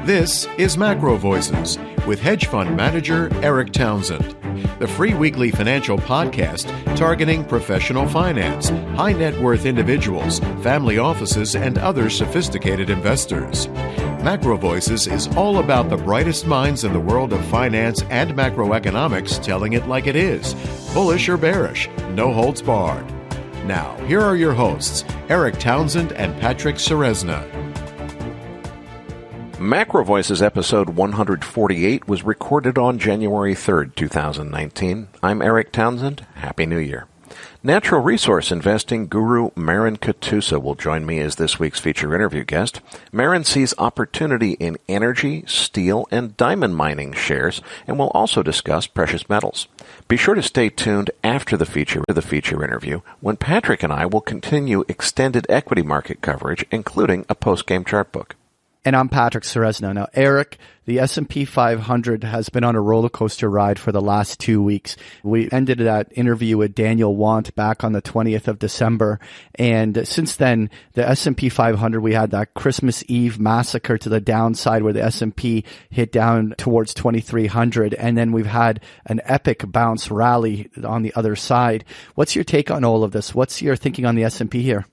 This is MacroVoices with hedge fund manager Erik Townsend, the free weekly financial podcast targeting professional finance, high net worth individuals, family offices, and other sophisticated investors. MacroVoices is all about the brightest minds in the world of finance and macroeconomics telling it like it is, bullish or bearish, no holds barred. Now, here are your hosts, Erik Townsend and Patrick Ceresna. MacroVoices episode 148 was recorded on January 3rd, 2019. I'm Erik Townsend. Happy New Year. Natural resource investing guru Marin Katusa will join me as this week's feature interview guest. Marin sees opportunity in energy, steel, and diamond mining shares, and will also discuss precious metals. Be sure to stay tuned after the feature interview, when Patrick and I will continue extended equity market coverage, including a post-game chart book. And I'm Patrick Ceresna. Now, Erik, the S&P 500 has been on a roller coaster ride for the last 2 weeks. We ended that interview with Daniel Want back on the 20th of December. And since then, the S&P 500, we had that Christmas Eve massacre to the downside where the S&P hit down towards 2,300. And then we've had an epic bounce rally on the other side. What's your take on all of this? What's your thinking on the S&P here?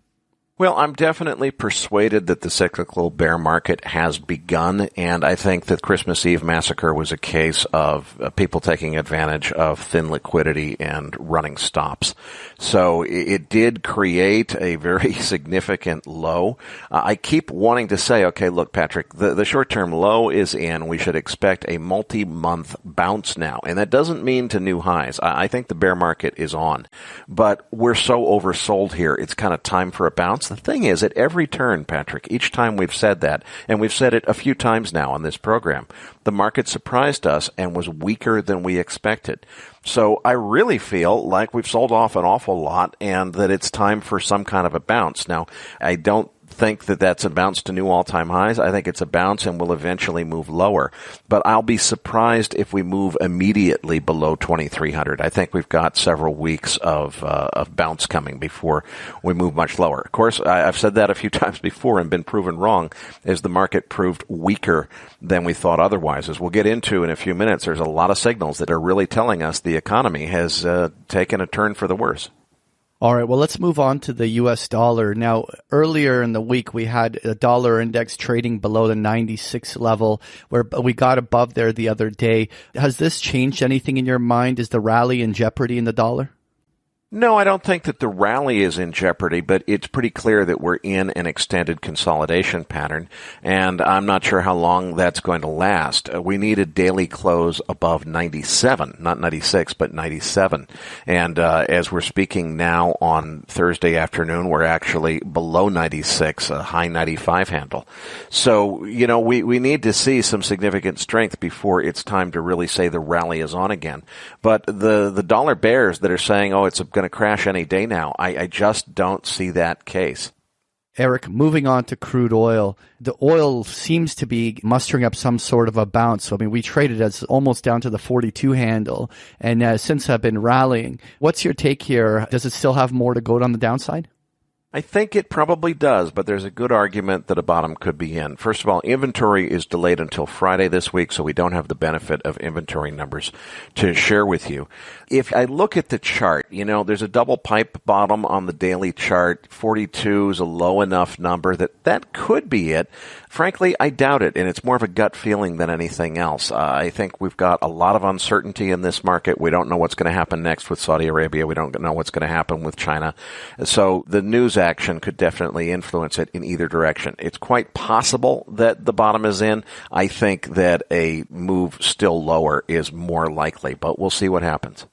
Well, I'm definitely persuaded that the cyclical bear market has begun, and I think that Christmas Eve massacre was a case of people taking advantage of thin liquidity and running stops. So it did create a very significant low. I keep wanting to say, okay, look, Patrick, the short-term low is in. We should expect a multi-month bounce now, and that doesn't mean to new highs. I think the bear market is on, but we're so oversold here. It's kind of time for a bounce. The thing is, at every turn, Patrick, each time we've said that, and we've said it a few times now on this program, the market surprised us and was weaker than we expected. So I really feel like we've sold off an awful lot and that it's time for some kind of a bounce. Now, I don't think that that's a bounce to new all-time highs. I think it's a bounce and will eventually move lower. But I'll be surprised if we move immediately below 2,300. I think we've got several weeks of bounce coming before we move much lower. Of course, I've said that a few times before and been proven wrong as the market proved weaker than we thought otherwise. As we'll get into in a few minutes, there's a lot of signals that are really telling us the economy has taken a turn for the worse. All right, well, let's move on to the U.S. dollar. Now, earlier in the week, we had a dollar index trading below the 96 level, where we got above there the other day. Has this changed anything in your mind? Is the rally in jeopardy in the dollar? No, I don't think that the rally is in jeopardy, but it's pretty clear that we're in an extended consolidation pattern, and I'm not sure how long that's going to last. We need a daily close above 97, not 96, but 97. And as we're speaking now on Thursday afternoon, we're actually below 96, a high 95 handle. So, we need to see some significant strength before it's time to really say the rally is on again. But the dollar bears that are saying, oh, it's going to crash any day now, I just don't see that case. Erik, moving on to crude oil. The oil seems to be mustering up some sort of a bounce. So, we traded as almost down to the 42 handle and since have been rallying. What's your take here? Does it still have more to go on the downside? I think it probably does, but there's a good argument that a bottom could be in. First of all, inventory is delayed until Friday this week, so we don't have the benefit of inventory numbers to share with you. If I look at the chart, there's a double pipe bottom on the daily chart. 42 is a low enough number that could be it. Frankly, I doubt it, and it's more of a gut feeling than anything else. I think we've got a lot of uncertainty in this market. We don't know what's going to happen next with Saudi Arabia. We don't know what's going to happen with China. So the news action could definitely influence it in either direction. It's quite possible that the bottom is in. I think that a move still lower is more likely, but we'll see what happens.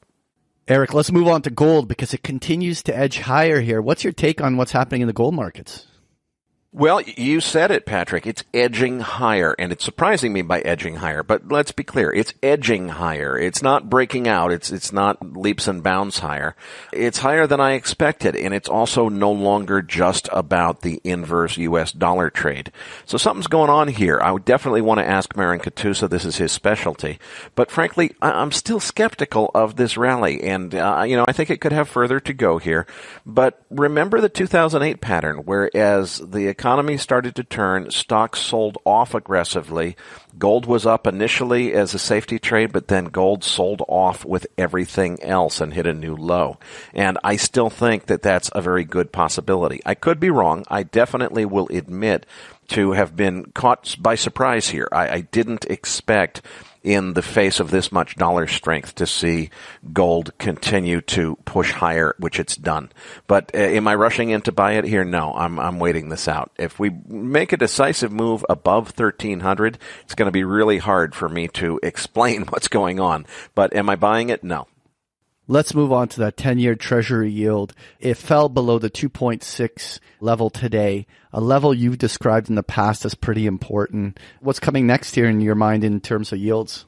Erik, let's move on to gold because it continues to edge higher here. What's your take on what's happening in the gold markets? Well, you said it, Patrick. It's edging higher, and it's surprising me by edging higher. But let's be clear. It's edging higher. It's not breaking out. It's not leaps and bounds higher. It's higher than I expected, and it's also no longer just about the inverse U.S. dollar trade. So something's going on here. I would definitely want to ask Marin Katusa. This is his specialty. But frankly, I'm still skeptical of this rally, and I think it could have further to go here. But remember the 2008 pattern, whereas the economy started to turn, stocks sold off aggressively. Gold was up initially as a safety trade, but then gold sold off with everything else and hit a new low. And I still think that that's a very good possibility. I could be wrong. I definitely will admit to have been caught by surprise here. I didn't expect, in the face of this much dollar strength, to see gold continue to push higher, which it's done. But am I rushing in to buy it here? No, I'm waiting this out. If we make a decisive move above 1,300, it's going to be really hard for me to explain what's going on. But am I buying it? No. Let's move on to that 10-year Treasury yield. It fell below the 2.6 level today, a level you've described in the past as pretty important. What's coming next here in your mind in terms of yields?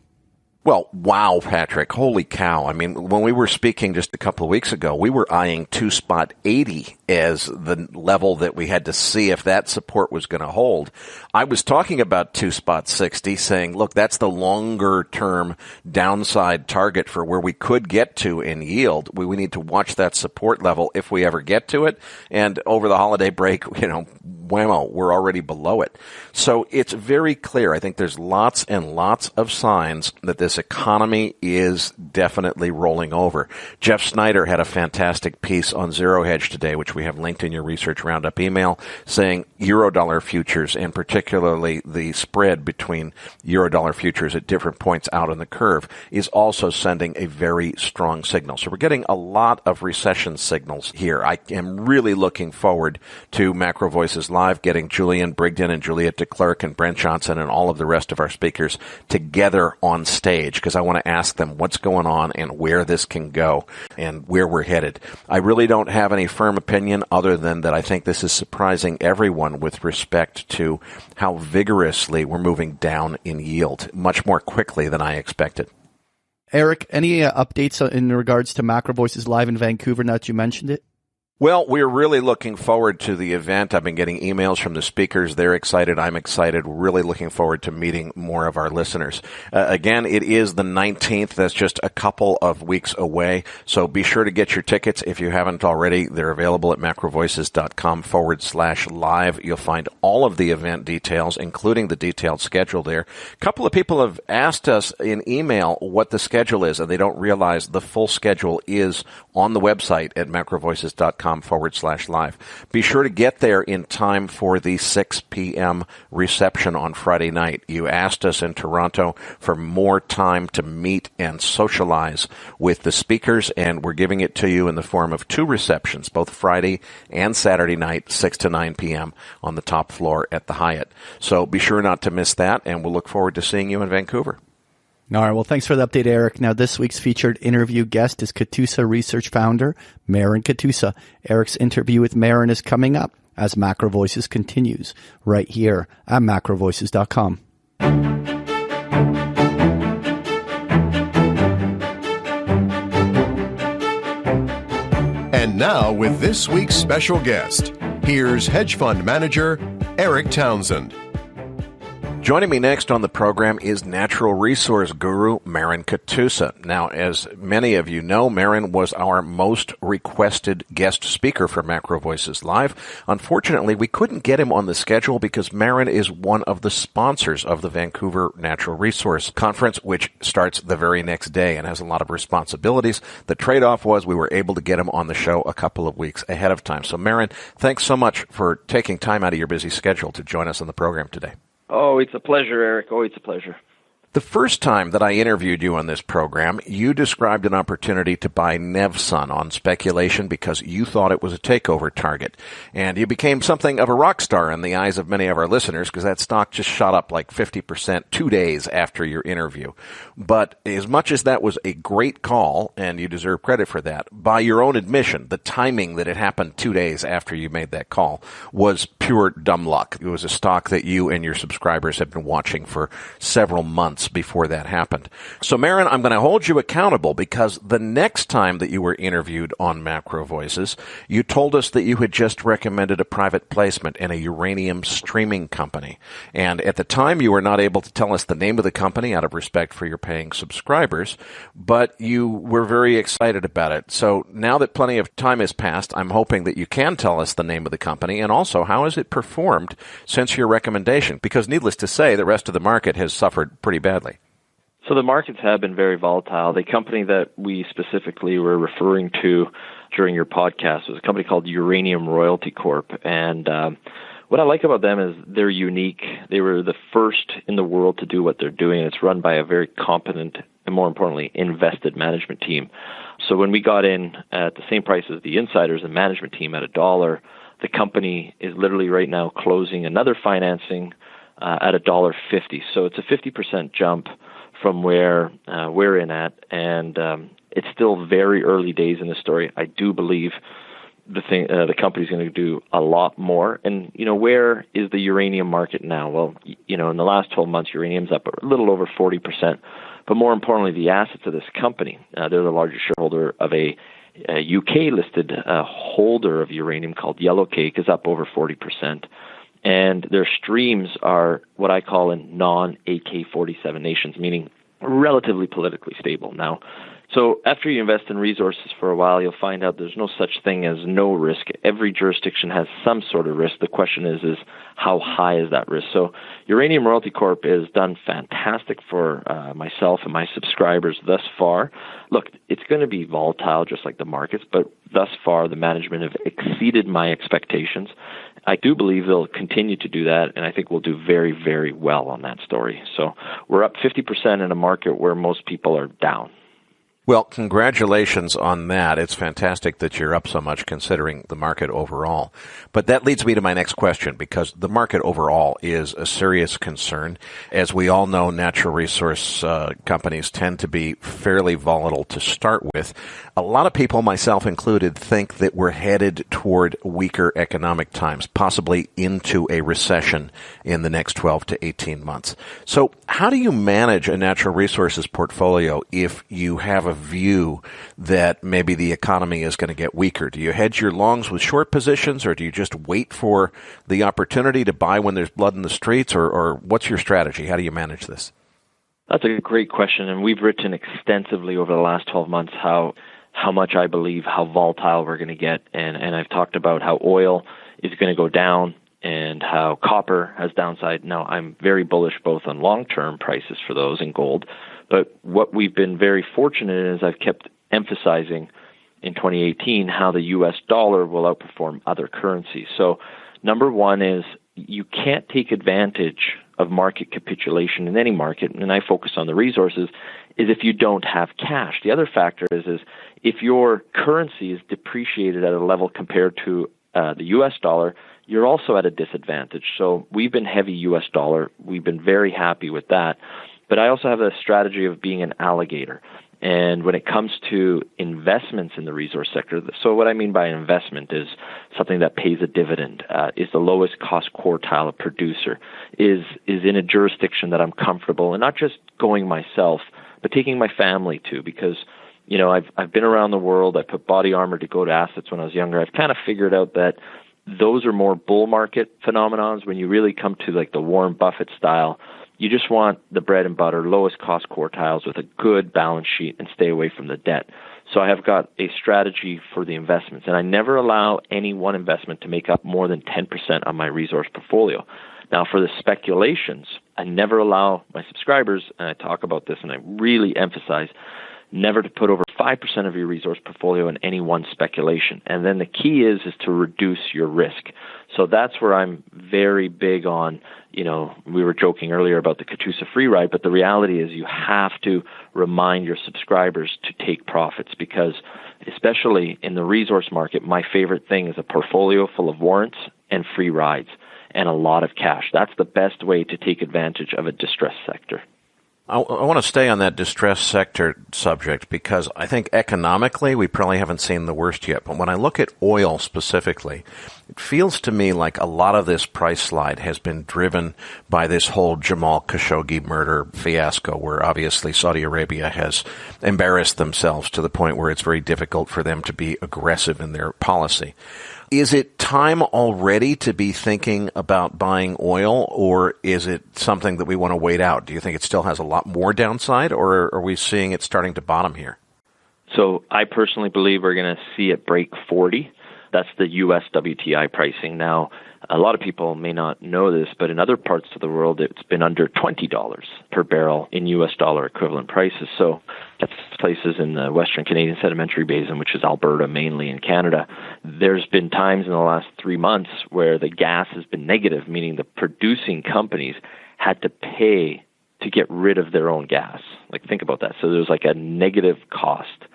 Well, wow, Patrick. Holy cow. I mean, when we were speaking just a couple of weeks ago, we were eyeing 2.80 as the level that we had to see if that support was going to hold. I was talking about 2.60, saying, look, that's the longer term downside target for where we could get to in yield. We need to watch that support level if we ever get to it. And over the holiday break, whammo, we're already below it. So it's very clear. I think there's lots and lots of signs that this economy is definitely rolling over. Jeff Snyder had a fantastic piece on Zero Hedge today, which we have linked in your Research Roundup email, saying Eurodollar futures, and particularly the spread between Eurodollar futures at different points out on the curve, is also sending a very strong signal. So we're getting a lot of recession signals here. I am really looking forward to MacroVoices Live, getting Julian Brigden and Juliet DeClercq and Brent Johnson and all of the rest of our speakers together on stage, because I want to ask them what's going on and where this can go and where we're headed. I really don't have any firm opinion other than that I think this is surprising everyone with respect to how vigorously we're moving down in yield, much more quickly than I expected. Eric, any updates in regards to MacroVoices Live in Vancouver now that you mentioned it? Well, we're really looking forward to the event. I've been getting emails from the speakers. They're excited. I'm excited. We're really looking forward to meeting more of our listeners. Again, it is the 19th. That's just a couple of weeks away. So be sure to get your tickets if you haven't already. They're available at macrovoices.com/live. You'll find all of the event details, including the detailed schedule there. A couple of people have asked us in email what the schedule is, and they don't realize the full schedule is on the website at macrovoices.com/live. Be sure to get there in time for the 6 p.m. reception on Friday night. You asked us in Toronto for more time to meet and socialize with the speakers, and we're giving it to you in the form of 2 receptions, both Friday and Saturday night, 6 to 9 p.m. on the top floor at the Hyatt. So be sure not to miss that, and we'll look forward to seeing you in Vancouver. All right. Well, thanks for the update, Eric. Now, this week's featured interview guest is Katusa Research founder, Marin Katusa. Eric's interview with Marin is coming up as MacroVoices continues right here at macrovoices.com. And now, with this week's special guest, here's hedge fund manager Eric Townsend. Joining me next on the program is natural resource guru Marin Katusa. Now, as many of you know, Marin was our most requested guest speaker for MacroVoices Live. Unfortunately, we couldn't get him on the schedule because Marin is one of the sponsors of the Vancouver Natural Resource Conference, which starts the very next day and has a lot of responsibilities. The trade-off was we were able to get him on the show a couple of weeks ahead of time. So, Marin, thanks so much for taking time out of your busy schedule to join us on the program today. Oh, it's a pleasure, Eric. Oh, it's a pleasure. The first time that I interviewed you on this program, you described an opportunity to buy Nevsun on speculation because you thought it was a takeover target. And you became something of a rock star in the eyes of many of our listeners because that stock just shot up like 50% 2 days after your interview. But as much as that was a great call, and you deserve credit for that, by your own admission, the timing that it happened 2 days after you made that call was pure dumb luck. It was a stock that you and your subscribers have been watching for several months months before that happened. So, Marin, I'm going to hold you accountable because the next time that you were interviewed on MacroVoices, you told us that you had just recommended a private placement in a uranium streaming company. And at the time, you were not able to tell us the name of the company out of respect for your paying subscribers, but you were very excited about it. So now that plenty of time has passed, I'm hoping that you can tell us the name of the company and also how has it performed since your recommendation? Because needless to say, the rest of the market has suffered pretty badly. So the markets have been very volatile. The company that we specifically were referring to during your podcast was a company called Uranium Royalty Corp. And what I like about them is they're unique. They were the first in the world to do what they're doing. It's run by a very competent and, more importantly, invested management team. So when we got in at the same price as the insiders and management team at $1, the company is literally right now closing another financing at $1.50. So it's a 50% jump from where we're in at, and it's still very early days in the story. I do believe the company's going to do a lot more. And, where is the uranium market now? Well, in the last 12 months, uranium's up a little over 40%. But more importantly, the assets of this company, they're the largest shareholder of a UK-listed holder of uranium called Yellowcake, is up over 40%. And their streams are what I call in non-AK-47 nations, meaning relatively politically stable. Now, so after you invest in resources for a while, you'll find out there's no such thing as no risk. Every jurisdiction has some sort of risk. The question is how high is that risk? So Uranium Royalty Corp has done fantastic for myself and my subscribers thus far. Look, it's going to be volatile just like the markets, but thus far the management have exceeded my expectations. I do believe they'll continue to do that, and I think we'll do very, very well on that story. So we're up 50% in a market where most people are down. Well, congratulations on that. It's fantastic that you're up so much considering the market overall. But that leads me to my next question, because the market overall is a serious concern. As we all know, natural resource companies tend to be fairly volatile to start with. A lot of people, myself included, think that we're headed toward weaker economic times, possibly into a recession in the next 12 to 18 months. So how do you manage a natural resources portfolio if you have a view that maybe the economy is going to get weaker? Do you hedge your longs with short positions, or do you just wait for the opportunity to buy when there's blood in the streets, or what's your strategy? How do you manage this? That's a great question, and we've written extensively over the last 12 months how much I believe how volatile we're going to get, and I've talked about how oil is going to go down and how copper has downside. Now, I'm very bullish both on long-term prices for those and gold, but what we've been very fortunate in is I've kept emphasizing in 2018 how the U.S. dollar will outperform other currencies. So number one is you can't take advantage of market capitulation in any market, and I focus on the resources, is if you don't have cash. The other factor is if your currency is depreciated at a level compared to the U.S. dollar, you're also at a disadvantage. So we've been heavy U.S. dollar. We've been very happy with that. But I also have a strategy of being an alligator. And when it comes to investments in the resource sector, so what I mean by investment is something that pays a dividend, is the lowest cost quartile producer, is in a jurisdiction that I'm comfortable, and not just going myself, but taking my family to, because I've been around the world. I put body armor to go to assets when I was younger. I've kind of figured out that those are more bull market phenomenons. When you really come to like the Warren Buffett style, you just want the bread and butter, lowest cost quartiles with a good balance sheet and stay away from the debt. So I have got a strategy for the investments, and I never allow any one investment to make up more than 10% of my resource portfolio. Now, for the speculations, I never allow my subscribers, and I talk about this and I really emphasize, never to put over 5% of your resource portfolio in any one speculation. And then the key is to reduce your risk. So that's where I'm very big on, we were joking earlier about the Katusa free ride, but the reality is you have to remind your subscribers to take profits, because especially in the resource market, my favorite thing is a portfolio full of warrants and free rides and a lot of cash. That's the best way to take advantage of a distressed sector. I want to stay on that distressed sector subject because I think economically we probably haven't seen the worst yet. But when I look at oil specifically, it feels to me like a lot of this price slide has been driven by this whole Jamal Khashoggi murder fiasco, where obviously Saudi Arabia has embarrassed themselves to the point where it's very difficult for them to be aggressive in their policy. Is it time already to be thinking about buying oil, or is it something that we want to wait out? Do you think it still has a lot more downside, or are we seeing it starting to bottom here? So I personally believe we're going to see it break 40. That's the U.S. WTI pricing. Now, a lot of people may not know this, but in other parts of the world, it's been under $20 per barrel in U.S. dollar equivalent prices. So that's places in the Western Canadian Sedimentary Basin, which is Alberta mainly in Canada. There's been times in the last 3 months where the gas has been negative, meaning the producing companies had to pay to get rid of their own gas. Like, think about that. So there's like a negative cost.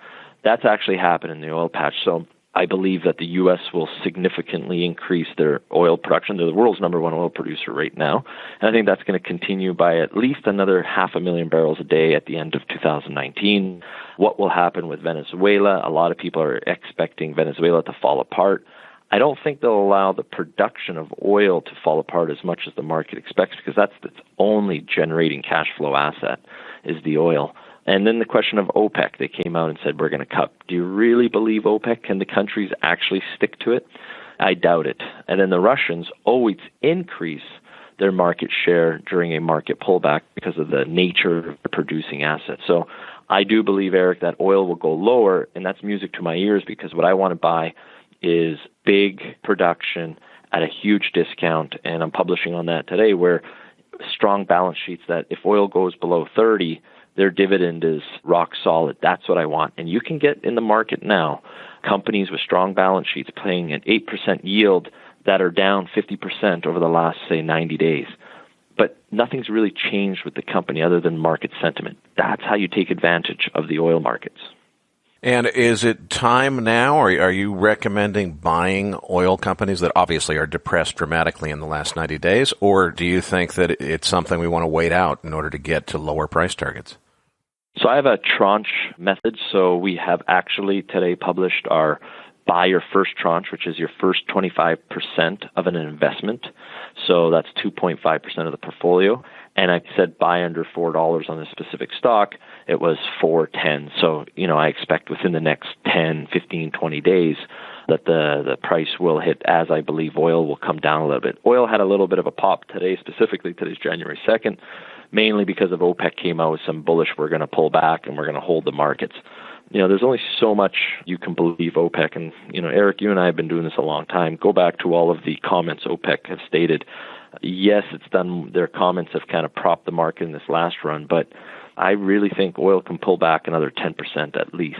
That's actually happened in the oil patch. So I believe that the U.S. will significantly increase their oil production. They're the world's number one oil producer right now. And I think that's going to continue by at least another 500,000 barrels a day at the end of 2019. What will happen with Venezuela? A lot of people are expecting Venezuela to fall apart. I don't think they'll allow the production of oil to fall apart as much as the market expects, because that's its only generating cash flow asset is the oil. And then the question of OPEC, they came out and said, we're going to cut. Do you really believe OPEC? Can the countries actually stick to it? I doubt it. And then the Russians always increase their market share during a market pullback because of the nature of the producing assets. So I do believe, Eric, that oil will go lower, and that's music to my ears, because what I want to buy is big production at a huge discount, and I'm publishing on that today, where strong balance sheets that if oil goes below 30, their dividend is rock solid. That's what I want. And you can get in the market now companies with strong balance sheets paying an 8% yield that are down 50% over the last, say, 90 days. But nothing's really changed with the company other than market sentiment. That's how you take advantage of the oil markets. And is it time now, or are you recommending buying oil companies that obviously are depressed dramatically in the last 90 days, or do you think that it's something we want to wait out in order to get to lower price targets? So I have a tranche method. So we have actually today published our buy your first tranche, which is your first 25% of an investment. So that's 2.5% of the portfolio. And I said buy under $4 on this specific stock. It was $4.10. So, I expect within the next 10, 15, 20 days that the price will hit, as I believe oil will come down a little bit. Oil had a little bit of a pop today, specifically today's January 2nd, mainly because of OPEC came out with some bullish, we're going to pull back and we're going to hold the markets. There's only so much you can believe OPEC. And, Eric, you and I have been doing this a long time. Go back to all of the comments OPEC have stated. Yes, it's done. Their comments have kind of propped the market in this last run, but I really think oil can pull back another 10% at least.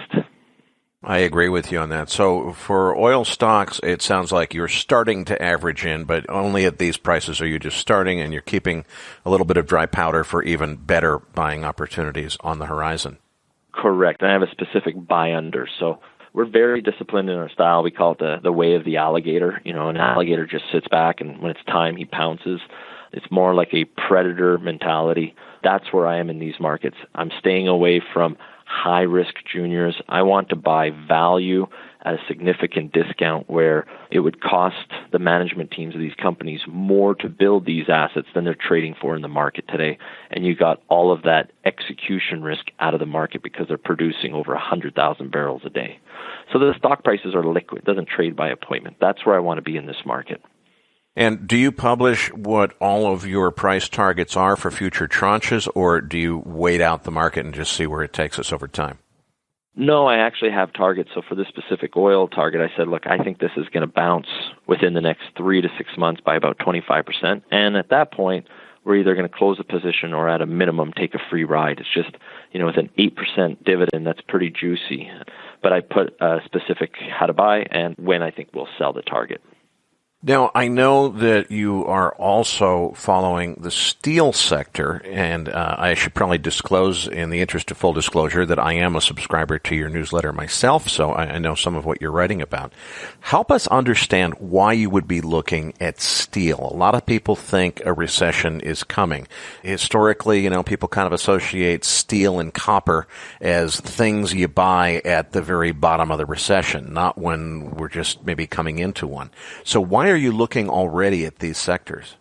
I agree with you on that. So for oil stocks, it sounds like you're starting to average in, but only at these prices are you just starting, and you're keeping a little bit of dry powder for even better buying opportunities on the horizon. Correct. And I have a specific buy under. So we're very disciplined in our style. We call it the way of the alligator. An alligator just sits back, and when it's time, he pounces. It's more like a predator mentality. That's where I am in these markets. I'm staying away from high-risk juniors. I want to buy value at a significant discount where it would cost the management teams of these companies more to build these assets than they're trading for in the market today. And you got all of that execution risk out of the market because they're producing over 100,000 barrels a day. So the stock prices are liquid. It doesn't trade by appointment. That's where I want to be in this market. And do you publish what all of your price targets are for future tranches, or do you wait out the market and just see where it takes us over time? No, I actually have targets. So for this specific oil target, I said, look, I think this is going to bounce within the next 3 to 6 months by about 25%. And at that point, we're either going to close a position or at a minimum take a free ride. It's just, with an 8% dividend, that's pretty juicy. But I put a specific how to buy and when I think we'll sell the target. Now, I know that you are also following the steel sector, and I should probably disclose, in the interest of full disclosure, that I am a subscriber to your newsletter myself, so I know some of what you're writing about. Help us understand why you would be looking at steel. A lot of people think a recession is coming. Historically, people kind of associate steel and copper as things you buy at the very bottom of the recession, not when we're just maybe coming into one. So why are you looking already at these sectors?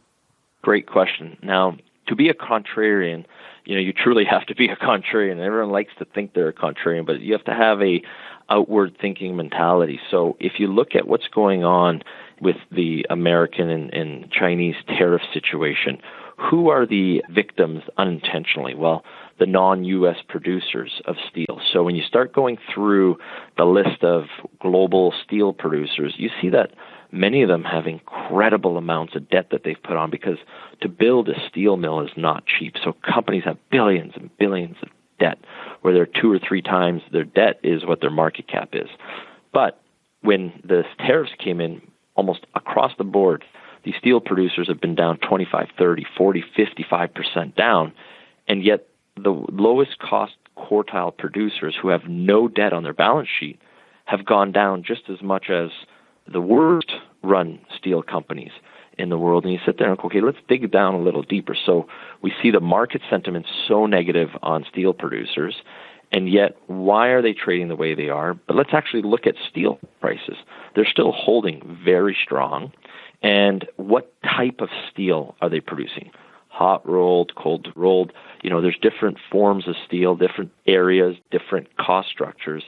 Great question. Now, to be a contrarian, you truly have to be a contrarian. Everyone likes to think they're a contrarian, but you have to have a outward thinking mentality. So if you look at what's going on with the American and Chinese tariff situation, who are the victims unintentionally? Well, the non-U.S. producers of steel. So when you start going through the list of global steel producers, you see that many of them have incredible amounts of debt that they've put on, because to build a steel mill is not cheap. So companies have billions and billions of debt, where they're 2 or 3 times their debt is what their market cap is. But when the tariffs came in, almost across the board, these steel producers have been down 25, 30, 40, 55% down, and yet the lowest cost quartile producers who have no debt on their balance sheet have gone down just as much as the worst run steel companies in the world. And you sit there and go, okay, let's dig down a little deeper. So we see the market sentiment so negative on steel producers, and yet why are they trading the way they are? But let's actually look at steel prices. They're still holding very strong. And what type of steel are they producing? Hot rolled, cold rolled. There's different forms of steel, different areas, different cost structures.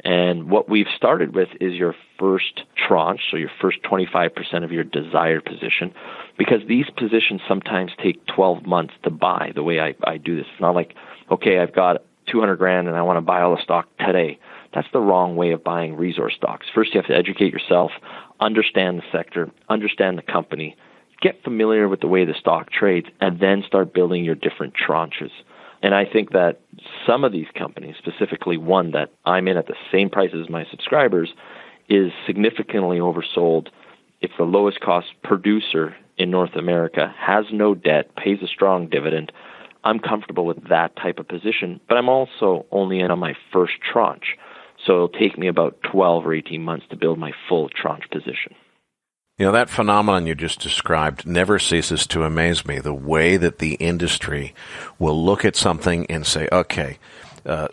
And what we've started with is your first tranche, so your first 25% of your desired position, because these positions sometimes take 12 months to buy the way I do this. It's not like, okay, I've got $200,000 and I want to buy all the stock today. That's the wrong way of buying resource stocks. First, you have to educate yourself, understand the sector, understand the company, get familiar with the way the stock trades, and then start building your different tranches. And I think that some of these companies, specifically one that I'm in at the same price as my subscribers, is significantly oversold. It's the lowest cost producer in North America, has no debt, pays a strong dividend. I'm comfortable with that type of position, but I'm also only in on my first tranche. So it'll take me about 12 or 18 months to build my full tranche position. That phenomenon you just described never ceases to amaze me. The way that the industry will look at something and say, okay,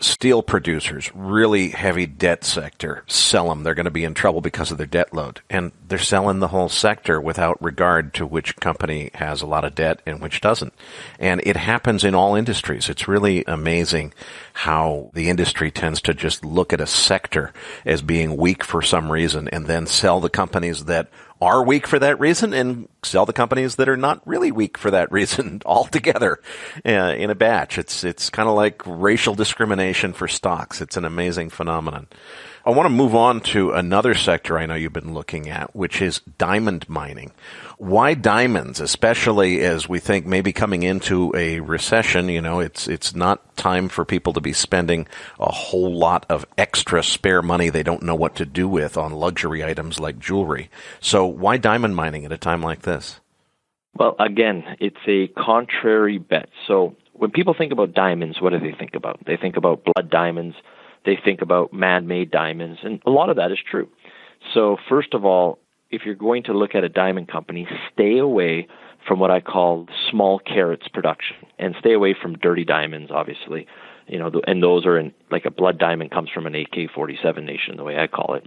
steel producers, really heavy debt sector, sell them. They're going to be in trouble because of their debt load. And they're selling the whole sector without regard to which company has a lot of debt and which doesn't. And it happens in all industries. It's really amazing how the industry tends to just look at a sector as being weak for some reason and then sell the companies that are weak for that reason and sell the companies that are not really weak for that reason altogether in a batch. It's kind of like racial discrimination for stocks. It's an amazing phenomenon. I want to move on to another sector I know you've been looking at, which is diamond mining. Why diamonds, especially as we think maybe coming into a recession? It's not time for people to be spending a whole lot of extra spare money they don't know what to do with on luxury items like jewelry. So why diamond mining at a time like this? Well, again, it's a contrary bet. So when people think about diamonds, what do they think about? They think about blood diamonds. They think about man-made diamonds, and a lot of that is true. So first of all, if you're going to look at a diamond company, stay away from what I call small carats production, and stay away from dirty diamonds, obviously. And those are like a blood diamond comes from an AK-47 nation, the way I call it.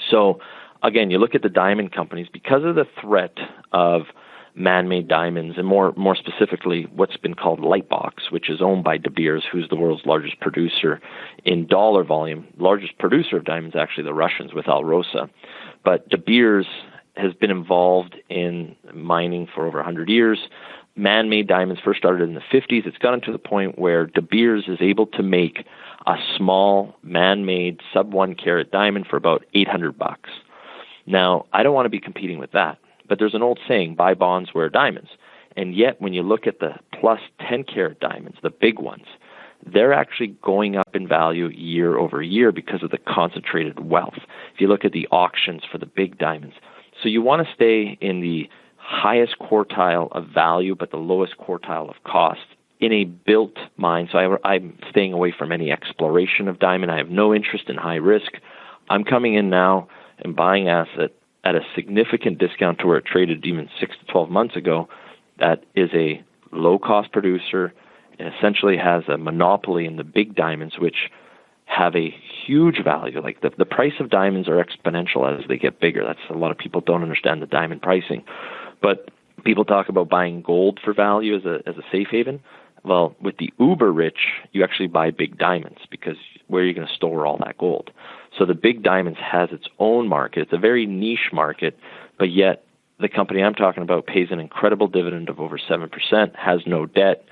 So again, you look at the diamond companies, because of the threat of man-made diamonds, and more specifically what's been called Lightbox, which is owned by De Beers, who's the world's largest producer in dollar volume. Largest producer of diamonds, actually, the Russians with Alrosa. But De Beers has been involved in mining for over 100 years. Man-made diamonds first started in the 50s. It's gotten to the point where De Beers is able to make a small man-made sub-1 carat diamond for about $800. Now, I don't want to be competing with that. But there's an old saying, buy bonds, wear diamonds. And yet, when you look at the plus 10-carat diamonds, the big ones, they're actually going up in value year over year because of the concentrated wealth. If you look at the auctions for the big diamonds. So you want to stay in the highest quartile of value, but the lowest quartile of cost in a built mine. So I'm staying away from any exploration of diamond. I have no interest in high risk. I'm coming in now and buying asset at a significant discount to where it traded even 6 to 12 months ago. That is a low-cost producer and essentially has a monopoly in the big diamonds, which have a huge value. Like the price of diamonds are exponential as they get bigger. That's a lot of people don't understand the diamond pricing. But people talk about buying gold for value as a safe haven. Well, with the uber rich, you actually buy big diamonds because where are you going to store all that gold? So the big diamonds has its own market. It's a very niche market, but yet the company I'm talking about pays an incredible dividend of over 7%, has no debt,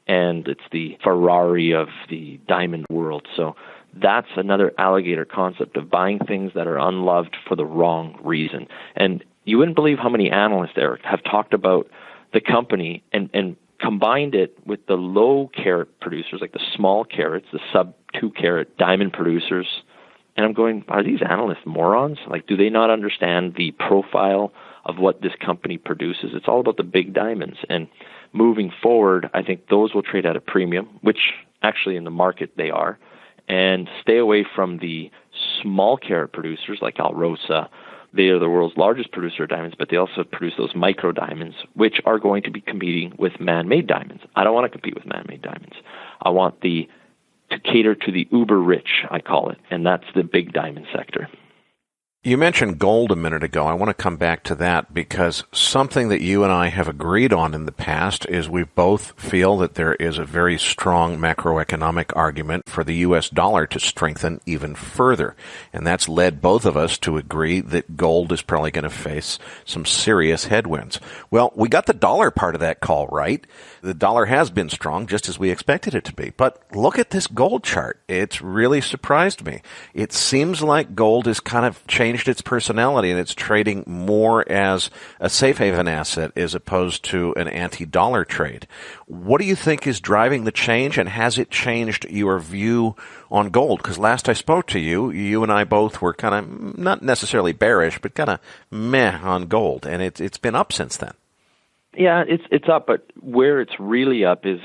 and it's the Ferrari of the diamond world. So that's another alligator concept of buying things that are unloved for the wrong reason. And you wouldn't believe how many analysts, Eric, have talked about the company and combined it with the low carat producers, like the small carats, the sub 2 carat diamond producers. And I'm going, are these analysts morons? Like, do they not understand the profile of what this company produces? It's all about the big diamonds. And moving forward, I think those will trade at a premium, which actually in the market they are, and stay away from the small carat producers like Alrosa. They are the world's largest producer of diamonds, but they also produce those micro diamonds, which are going to be competing with man-made diamonds. I don't want to compete with man-made diamonds. I want to cater to the uber rich, I call it, and that's the big diamond sector. You mentioned gold a minute ago. I want to come back to that because something that you and I have agreed on in the past is we both feel that there is a very strong macroeconomic argument for the U.S. dollar to strengthen even further. And that's led both of us to agree that gold is probably going to face some serious headwinds. Well, we got the dollar part of that call right. The dollar has been strong, just as we expected it to be. But look at this gold chart. It's really surprised me. It seems like gold has kind of changed its personality and it's trading more as a safe haven asset as opposed to an anti-dollar trade. What do you think is driving the change, and has it changed your view on gold? Because last I spoke to you, you and I both were kind of not necessarily bearish, but kind of meh on gold, and it's been up since then. Yeah, it's up, but where it's really up is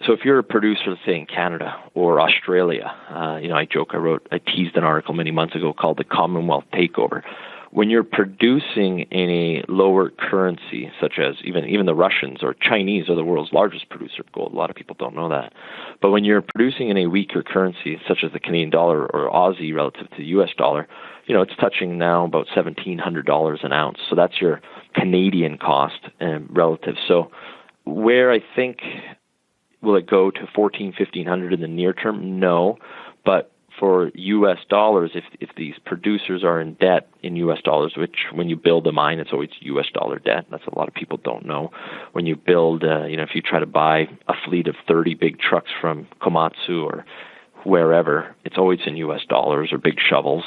so if you're a producer, let's say in Canada or Australia, I teased an article many months ago called the Commonwealth Takeover. When you're producing in a lower currency, such as even the Russians or Chinese are the world's largest producer of gold. A lot of people don't know that. But when you're producing in a weaker currency, such as the Canadian dollar or Aussie relative to the U.S. dollar, it's touching now about $1,700 an ounce. So that's your Canadian cost relative. So where I think, will it go to $1,400, $1,500 in the near term? No. But for U.S. dollars, if these producers are in debt in U.S. dollars, which when you build a mine, it's always U.S. dollar debt. That's a lot of people don't know. When you build, if you try to buy a fleet of 30 big trucks from Komatsu or wherever, it's always in U.S. dollars or big shovels.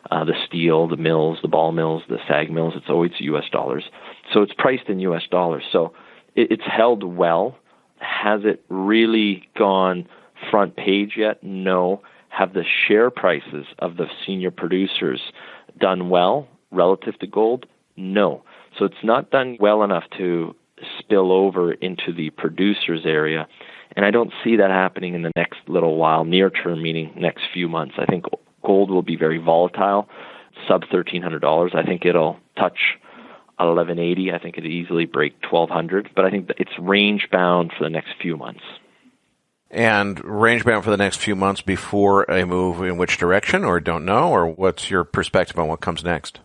The steel, the mills, the ball mills, the SAG mills, it's always U.S. dollars. So it's priced in U.S. dollars. So it's held well. Has it really gone front page yet? No. Have the share prices of the senior producers done well relative to gold? No. So it's not done well enough to spill over into the producers area. And I don't see that happening in the next little while, near term, meaning next few months. I think gold will be very volatile, sub $1,300. I think it'll touch 1180. I think it'd easily break 1200, but I think that it's range bound for the next few months. And range bound for the next few months before a move in which direction, or don't know, or what's your perspective on what comes next?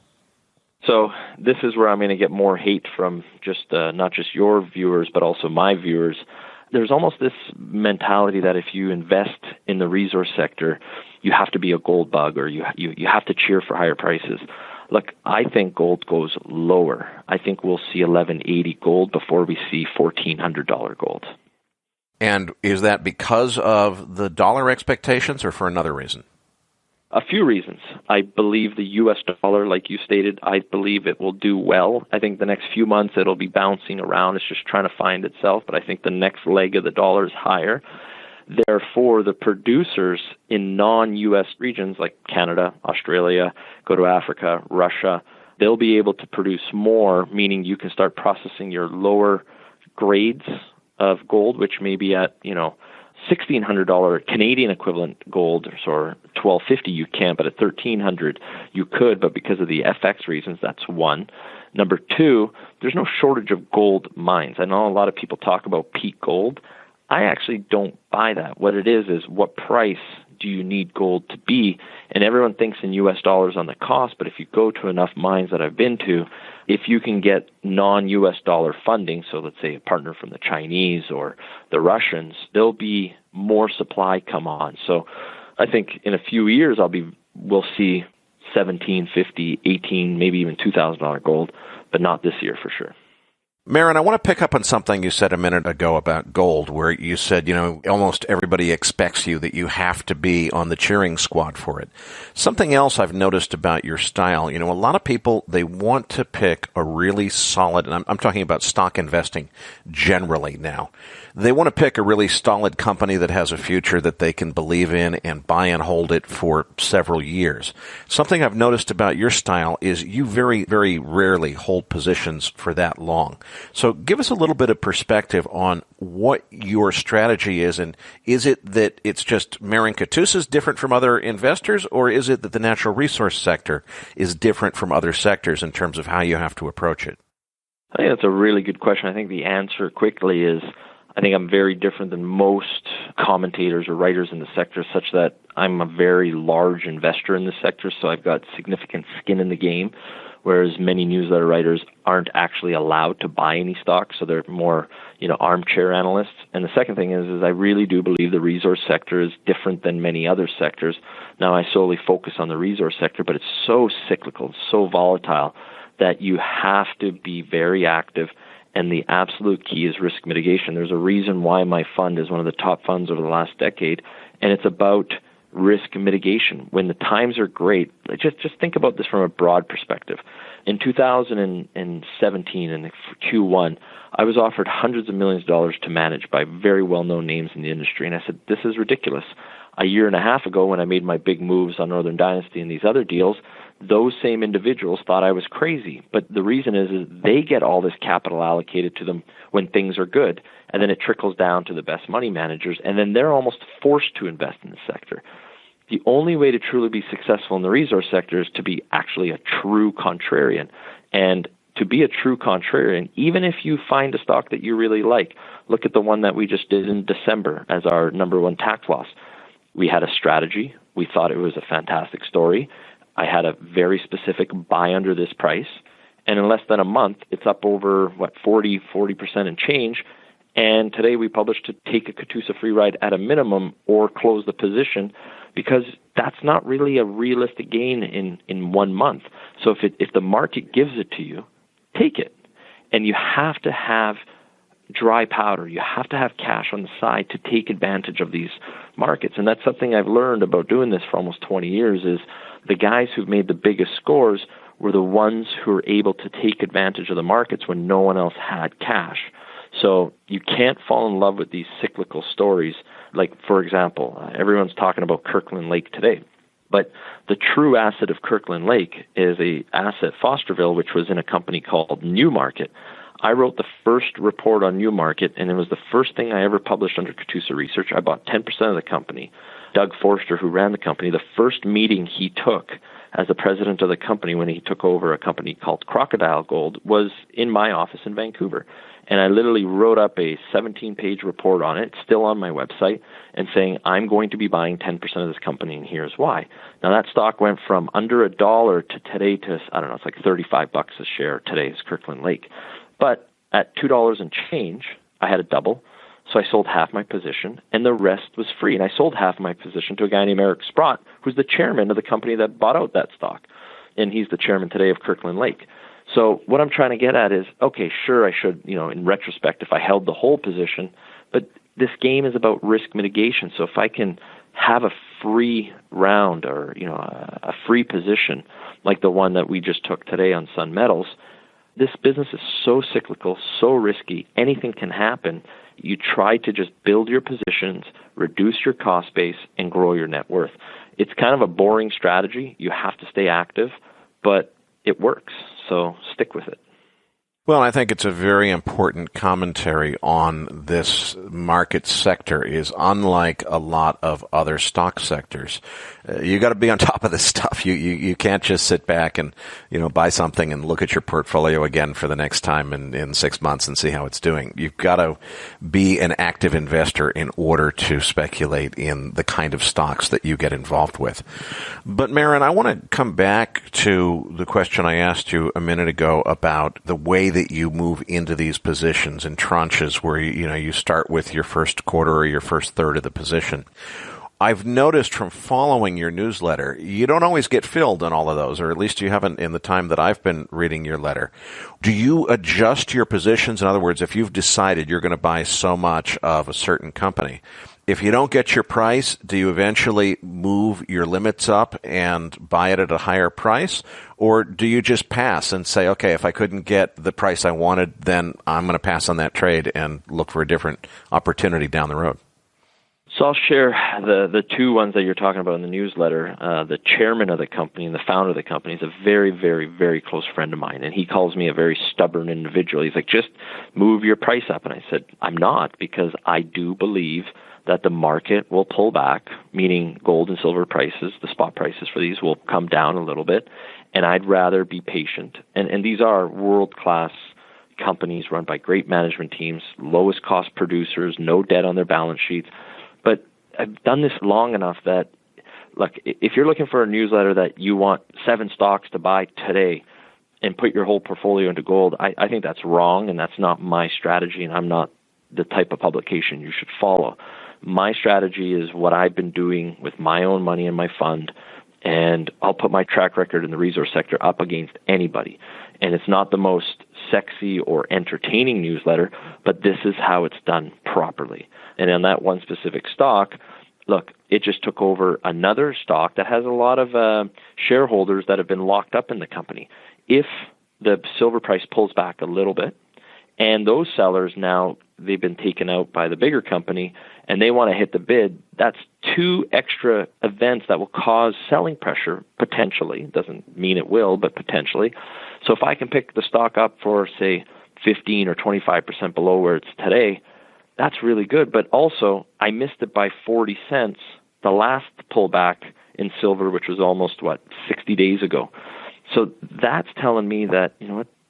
So this is where I'm going to get more hate from not just your viewers, but also my viewers. There's almost this mentality that if you invest in the resource sector, you have to be a gold bug, or you have to cheer for higher prices. Look, I think gold goes lower. I think we'll see 1180 gold before we see $1,400 gold. And is that because of the dollar expectations or for another reason? A few reasons. I believe the U.S. dollar, like you stated, I believe it will do well. I think the next few months it'll be bouncing around. It's just trying to find itself, but I think the next leg of the dollar is higher. Therefore, the producers in non-U.S. regions like Canada, Australia, go to Africa, Russia, they'll be able to produce more, meaning you can start processing your lower grades of gold, which may be at, $1,600 Canadian equivalent gold, or $1,250 you can't, but at $1,300 you could, but because of the FX reasons, that's one. Number two, there's no shortage of gold mines. I know a lot of people talk about peak gold. I actually don't buy that. What it is what price do you need gold to be? And everyone thinks in US dollars on the cost, but if you go to enough mines that I've been to, if you can get non-US dollar funding, so let's say a partner from the Chinese or the Russians, there'll be more supply come on. So I think in a few years we'll see $1,750, $18, maybe even $2,000 gold, but not this year for sure. Marin, I want to pick up on something you said a minute ago about gold, where you said, almost everybody expects that you have to be on the cheering squad for it. Something else I've noticed about your style, a lot of people, they want to pick a really solid, and I'm talking about stock investing generally now. They want to pick a really solid company that has a future that they can believe in and buy and hold it for several years. Something I've noticed about your style is you very, very rarely hold positions for that long. So give us a little bit of perspective on what your strategy is, and is it that it's just Marin Katusa is different from other investors, or is it that the natural resource sector is different from other sectors in terms of how you have to approach it? I think that's a really good question. I think the answer quickly is I think I'm very different than most commentators or writers in the sector, such that I'm a very large investor in the sector, so I've got significant skin in the game, whereas many newsletter writers aren't actually allowed to buy any stocks, so they're more, armchair analysts. And the second thing is I really do believe the resource sector is different than many other sectors. Now, I solely focus on the resource sector, but it's so cyclical, so volatile, that you have to be very active. And the absolute key is risk mitigation. There's a reason why my fund is one of the top funds over the last decade, and it's about risk mitigation. When the times are great, just think about this from a broad perspective. In 2017, in Q1, I was offered hundreds of millions of dollars to manage by very well-known names in the industry, and I said, this is ridiculous. A year and a half ago, when I made my big moves on Northern Dynasty and these other deals, those same individuals thought I was crazy. But the reason is they get all this capital allocated to them when things are good, and then it trickles down to the best money managers, and then they're almost forced to invest in the sector. The only way to truly be successful in the resource sector is to be actually a true contrarian. And to be a true contrarian, even if you find a stock that you really like, look at the one that we just did in December as our number one tax loss. We had a strategy. We thought it was a fantastic story. I had a very specific buy under this price. And in less than a month, it's up over, 40% and change. And today we published to take a Katusa free ride at a minimum or close the position, because that's not really a realistic gain in 1 month. So if the market gives it to you, take it. And you have to have dry powder. You have to have cash on the side to take advantage of these markets. And that's something I've learned about doing this for almost 20 years is the guys who've made the biggest scores were the ones who were able to take advantage of the markets when no one else had cash. So you can't fall in love with these cyclical stories. Like, for example, everyone's talking about Kirkland Lake today. But the true asset of Kirkland Lake is a asset, Fosterville, which was in a company called Newmarket. I wrote the first report on Newmarket, and it was the first thing I ever published under Katusa Research. I bought 10% of the company. Doug Forster, who ran the company, the first meeting he took as the president of the company when he took over a company called Crocodile Gold was in my office in Vancouver. And I literally wrote up a 17-page report on it, still on my website, and saying, I'm going to be buying 10% of this company, and here's why. Now, that stock went from under $1 to today to, I don't know, it's like $35 a share today is Kirkland Lake. But at $2 and change, I had a double, so I sold half my position, and the rest was free. And I sold half my position to a guy named Eric Sprott, who's the chairman of the company that bought out that stock. And he's the chairman today of Kirkland Lake. So what I'm trying to get at is, okay, sure, I should, in retrospect, if I held the whole position, but this game is about risk mitigation. So if I can have a free round or, a free position like the one that we just took today on Sun Metals, this business is so cyclical, so risky, anything can happen. You try to just build your positions, reduce your cost base, and grow your net worth. It's kind of a boring strategy. You have to stay active, but it works. So stick with it. Well, I think it's a very important commentary on this market sector. Is unlike a lot of other stock sectors. You got to be on top of this stuff. You can't just sit back and, buy something and look at your portfolio again for the next time in 6 months and see how it's doing. You've got to be an active investor in order to speculate in the kind of stocks that you get involved with. But Marin, I want to come back to the question I asked you a minute ago about the way that you move into these positions in tranches where you start with your first quarter or your first third of the position. I've noticed from following your newsletter, you don't always get filled on all of those, or at least you haven't in the time that I've been reading your letter. Do you adjust your positions? In other words, if you've decided you're going to buy so much of a certain company, if you don't get your price, do you eventually move your limits up and buy it at a higher price? Or do you just pass and say, okay, if I couldn't get the price I wanted, then I'm going to pass on that trade and look for a different opportunity down the road? So I'll share the two ones that you're talking about in the newsletter. The chairman of the company and the founder of the company is a very, very, very close friend of mine, and he calls me a very stubborn individual. He's like, just move your price up. And I said, I'm not, because I do believe that the market will pull back, meaning gold and silver prices, the spot prices for these will come down a little bit, and I'd rather be patient. And these are world-class companies run by great management teams, lowest cost producers, no debt on their balance sheets. But I've done this long enough that, look, if you're looking for a newsletter that you want 7 stocks to buy today and put your whole portfolio into gold, I think that's wrong, and that's not my strategy, and I'm not the type of publication you should follow. My strategy is what I've been doing with my own money in my fund, and I'll put my track record in the resource sector up against anybody. And it's not the most sexy or entertaining newsletter, but this is how it's done properly. And on that one specific stock, look, it just took over another stock that has a lot of shareholders that have been locked up in the company. If the silver price pulls back a little bit, and those sellers now, they've been taken out by the bigger company, and they want to hit the bid, that's 2 extra events that will cause selling pressure, potentially. Doesn't mean it will, but potentially. So if I can pick the stock up for, say, 15 or 25% below where it's today, that's really good. But also, I missed it by 40 cents the last pullback in silver, which was almost, 60 days ago. So that's telling me that,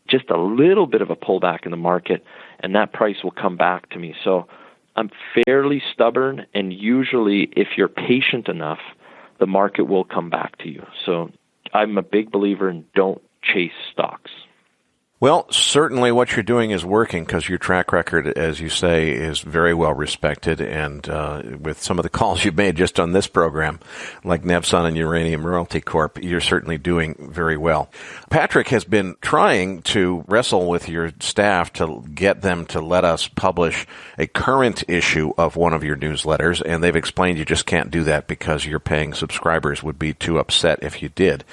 just a little bit of a pullback in the market, and that price will come back to me. So I'm fairly stubborn, and usually if you're patient enough, the market will come back to you. So I'm a big believer in don't chase stocks. Well, certainly what you're doing is working, because your track record, as you say, is very well respected. And with some of the calls you've made just on this program, like Nevsun and Uranium Royalty Corp, you're certainly doing very well. Patrick has been trying to wrestle with your staff to get them to let us publish a current issue of one of your newsletters, and they've explained you just can't do that because your paying subscribers would be too upset if you did.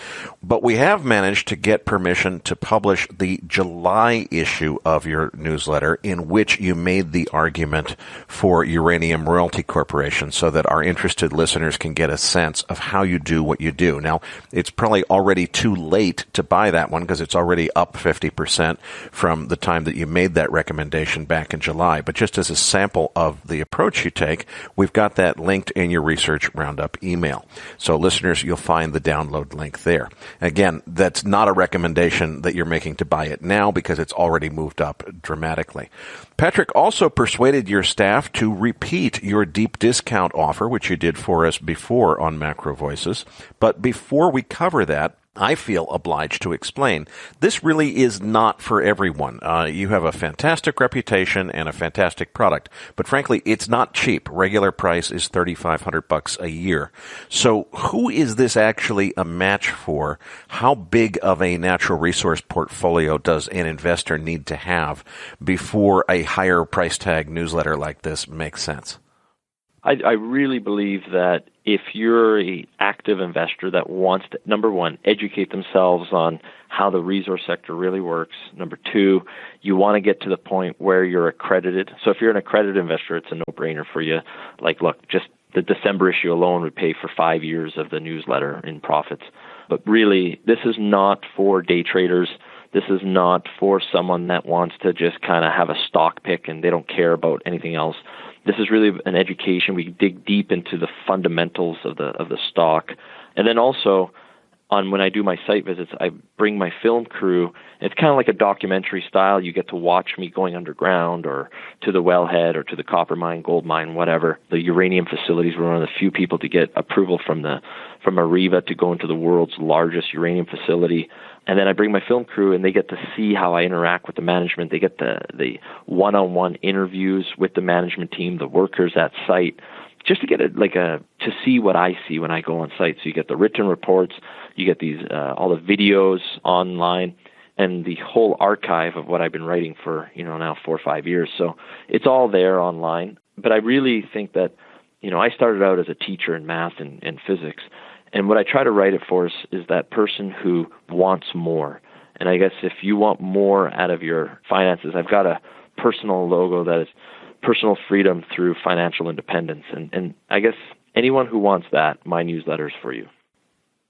But we have managed to get permission to publish the July issue of your newsletter, in which you made the argument for Uranium Royalty Corporation, so that our interested listeners can get a sense of how you do what you do. Now, it's probably already too late to buy that one because it's already up 50% from the time that you made that recommendation back in July. But just as a sample of the approach you take, we've got that linked in your Research Roundup email. So listeners, you'll find the download link there. Again, that's not a recommendation that you're making to buy it now, because it's already moved up dramatically. Patrick also persuaded your staff to repeat your deep discount offer, which you did for us before on MacroVoices. But before we cover that, I feel obliged to explain. This really is not for everyone. You have a fantastic reputation and a fantastic product, but frankly, it's not cheap. Regular price is $3,500 a year. So who is this actually a match for? How big of a natural resource portfolio does an investor need to have before a higher price tag newsletter like this makes sense? I really believe that if you're an active investor that wants to, number one, educate themselves on how the resource sector really works. Number two, you want to get to the point where you're accredited. So if you're an accredited investor, it's a no-brainer for you. Like, look, just the December issue alone would pay for 5 years of the newsletter in profits. But really, this is not for day traders. This is not for someone that wants to just kind of have a stock pick and they don't care about anything else. This is really an education. We dig deep into the fundamentals of the stock. And then also, when I do my site visits, I bring my film crew. It's kind of like a documentary style. You get to watch me going underground or to the wellhead or to the copper mine, gold mine, whatever. The uranium facilities, we're one of the few people to get approval from Areva to go into the world's largest uranium facility. And then I bring my film crew, and they get to see how I interact with the management. They get the one-on-one interviews with the management team, the workers at site, just to get to see what I see when I go on site. So you get the written reports, you get these all the videos online, and the whole archive of what I've been writing for now 4 or 5 years. So it's all there online. But I really think that I started out as a teacher in math and physics. And what I try to write it for is that person who wants more. And I guess if you want more out of your finances, I've got a personal logo that is personal freedom through financial independence. And I guess anyone who wants that, my newsletter is for you.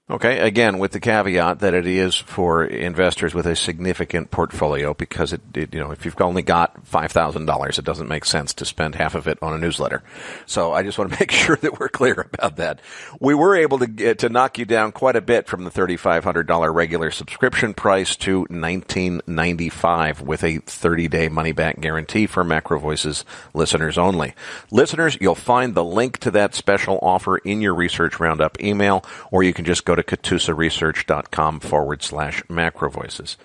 Okay, again, with the caveat that it is for investors with a significant portfolio, because if you've only got $5,000, it doesn't make sense to spend half of it on a newsletter. So I just want to make sure that we're clear about that. We were able to knock you down quite a bit from the $3,500 regular subscription price to $19.95 with a 30-day money-back guarantee for MacroVoices listeners only. Listeners, you'll find the link to that special offer in your Research Roundup email, or you can just go to katusaresearch.com/MacroVoices.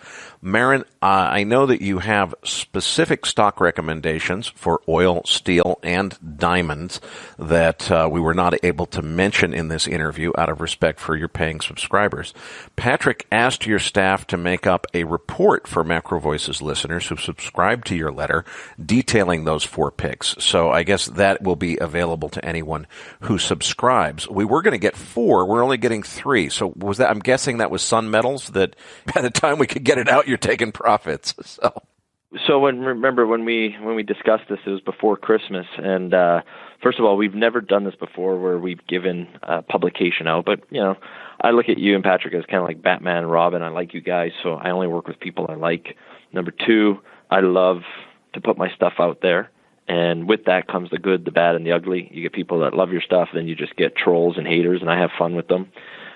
Marin, I know that you have specific stock recommendations for oil, steel, and diamonds that we were not able to mention in this interview out of respect for your paying subscribers. Patrick asked your staff to make up a report for MacroVoices listeners who subscribe to your letter detailing those 4 picks. So I guess that will be available to anyone who subscribes. We were going to get 4. We're only getting 3. So was that? I'm guessing that was Sun Metals, that by the time we could get it out, you're taking profits. So remember when we discussed this, it was before Christmas, and first of all, we've never done this before where we've given a publication out. But I look at you and Patrick as kind of like Batman and Robin. I like you guys, so I only work with people I like. Number 2, I love to put my stuff out there, and with that comes the good, the bad, and the ugly. You get people that love your stuff, then you just get trolls and haters, and I have fun with them.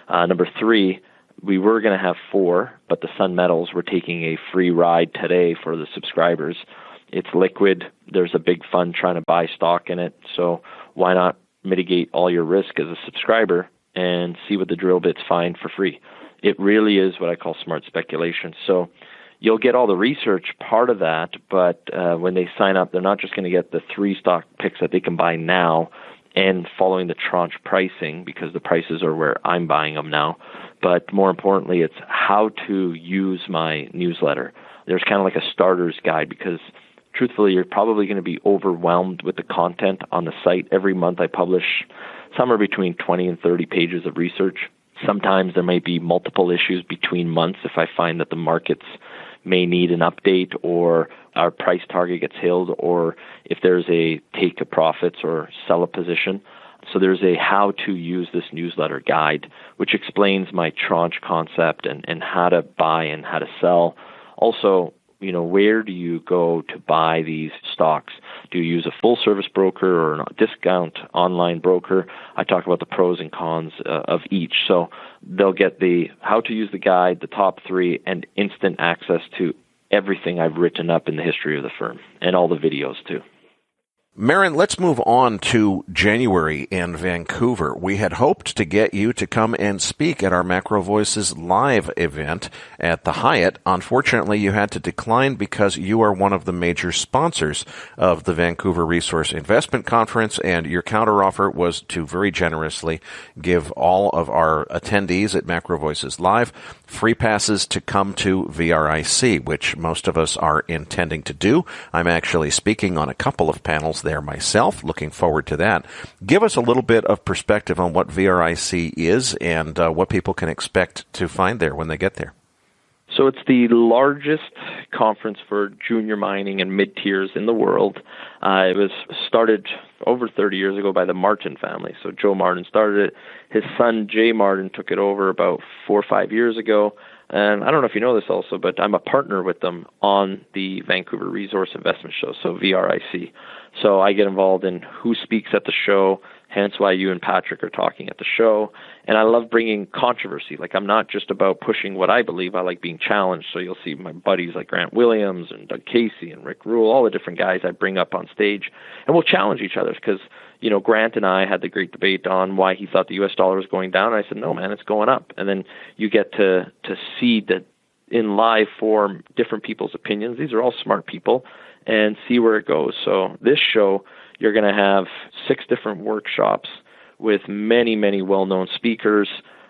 Number 3. We were going to have 4, but the Sun Metals were taking a free ride today for the subscribers. It's liquid. There's a big fund trying to buy stock in it. So why not mitigate all your risk as a subscriber and see what the drill bits find for free? It really is what I call smart speculation. So you'll get all the research part of that, but when they sign up, they're not just going to get the 3 stock picks that they can buy now and following the tranche pricing, because the prices are where I'm buying them now. But more importantly, it's how to use my newsletter. There's kind of like a starter's guide, because truthfully, you're probably going to be overwhelmed with the content on the site. Every month I publish somewhere between 20 and 30 pages of research. Sometimes there may be multiple issues between months if I find that the markets may need an update, or our price target gets hit, or if there's a take of profits or sell a position. So there's a how to use this newsletter guide, which explains my tranche concept and how to buy and how to sell. Also, where do you go to buy these stocks? Do you use a full-service broker or a discount online broker? I talk about the pros and cons of each. So they'll get the how to use the guide, the top 3, and instant access to everything I've written up in the history of the firm, and all the videos too. Marin, let's move on to January in Vancouver. We had hoped to get you to come and speak at our MacroVoices live event at the Hyatt. Unfortunately, you had to decline because you are one of the major sponsors of the Vancouver Resource Investment Conference, and your counteroffer was to very generously give all of our attendees at MacroVoices Live free passes to come to VRIC, which most of us are intending to do. I'm actually speaking on a couple of panels there myself. Looking forward to that. Give us a little bit of perspective on what VRIC is and what people can expect to find there when they get there. So it's the largest conference for junior mining and mid-tiers in the world. It was started over 30 years ago by the Martin family. So Joe Martin started it. His son, Jay Martin, took it over about 4 or 5 years ago. And I don't know if you know this also, but I'm a partner with them on the Vancouver Resource Investment Show, so VRIC. So I get involved in who speaks at the show, hence why you and Patrick are talking at the show. And I love bringing controversy. Like, I'm not just about pushing what I believe. I like being challenged. So you'll see my buddies like Grant Williams and Doug Casey and Rick Rule, all the different guys I bring up on stage. And we'll challenge each other because, you know, Grant and I had the great debate on why he thought the U.S. dollar was going down. And I said, no, man, it's going up. And then you get to see that in live form, different people's opinions. These are all smart people, and see where it goes. So this show, you're going to have 6 different workshops with many, many well-known speakers.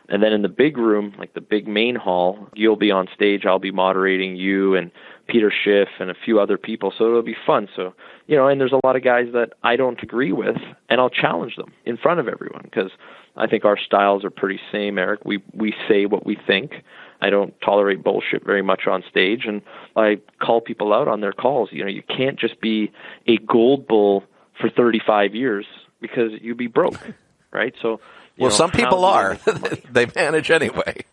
And then in the big room, like the big main hall, you'll be on stage. I'll be moderating, you and Peter Schiff and a few other people. So it'll be fun. So, you know, and there's a lot of guys that I don't agree with, and I'll challenge them in front of everyone because I think our styles are pretty same, Eric. We say what we think. I don't tolerate bullshit very much on stage, and I call people out on their calls. You know, you can't just be a gold bull for 35 years because you'd be broke, right? So, well, some people are. They manage anyway.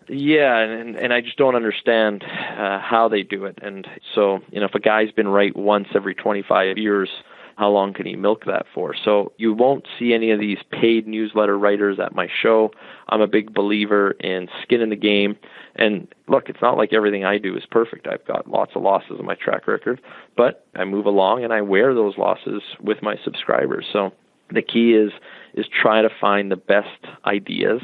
Yeah, and I just don't understand how they do it. And so, you know, if a guy's been right once every 25 years, how long can he milk that for? So you won't see any of these paid newsletter writers at my show. I'm a big believer in skin in the game. And look, it's not like everything I do is perfect. I've got lots of losses in my track record, but I move along and I wear those losses with my subscribers. So the key is try to find the best ideas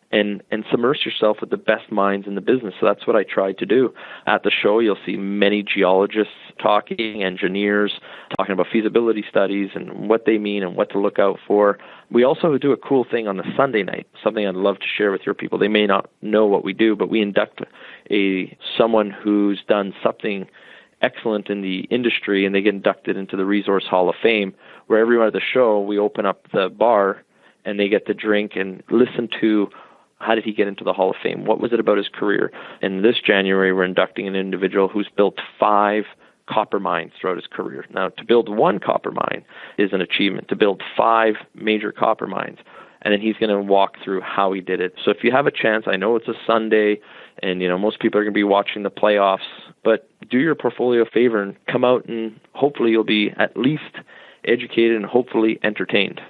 and submerge yourself with the best minds in the business. So that's what I tried to do. At the show, you'll see many geologists talking, engineers talking about feasibility studies and what they mean and what to look out for. We also do a cool thing on the Sunday night, something I'd love to share with your people. They may not know what we do, but we induct someone who's done something excellent in the industry, and they get inducted into the Resource Hall of Fame, where everyone at the show, we open up the bar, and they get to drink and listen to how did he get into the Hall of Fame? What was it about his career? And this January, we're inducting an individual who's built 5 copper mines throughout his career. Now, to build 1 copper mine is an achievement. To build 5 major copper mines, and then he's going to walk through how he did it. So if you have a chance, I know it's a Sunday, and you know most people are going to be watching the playoffs, but do your portfolio a favor and come out, and hopefully you'll be at least educated and hopefully entertained.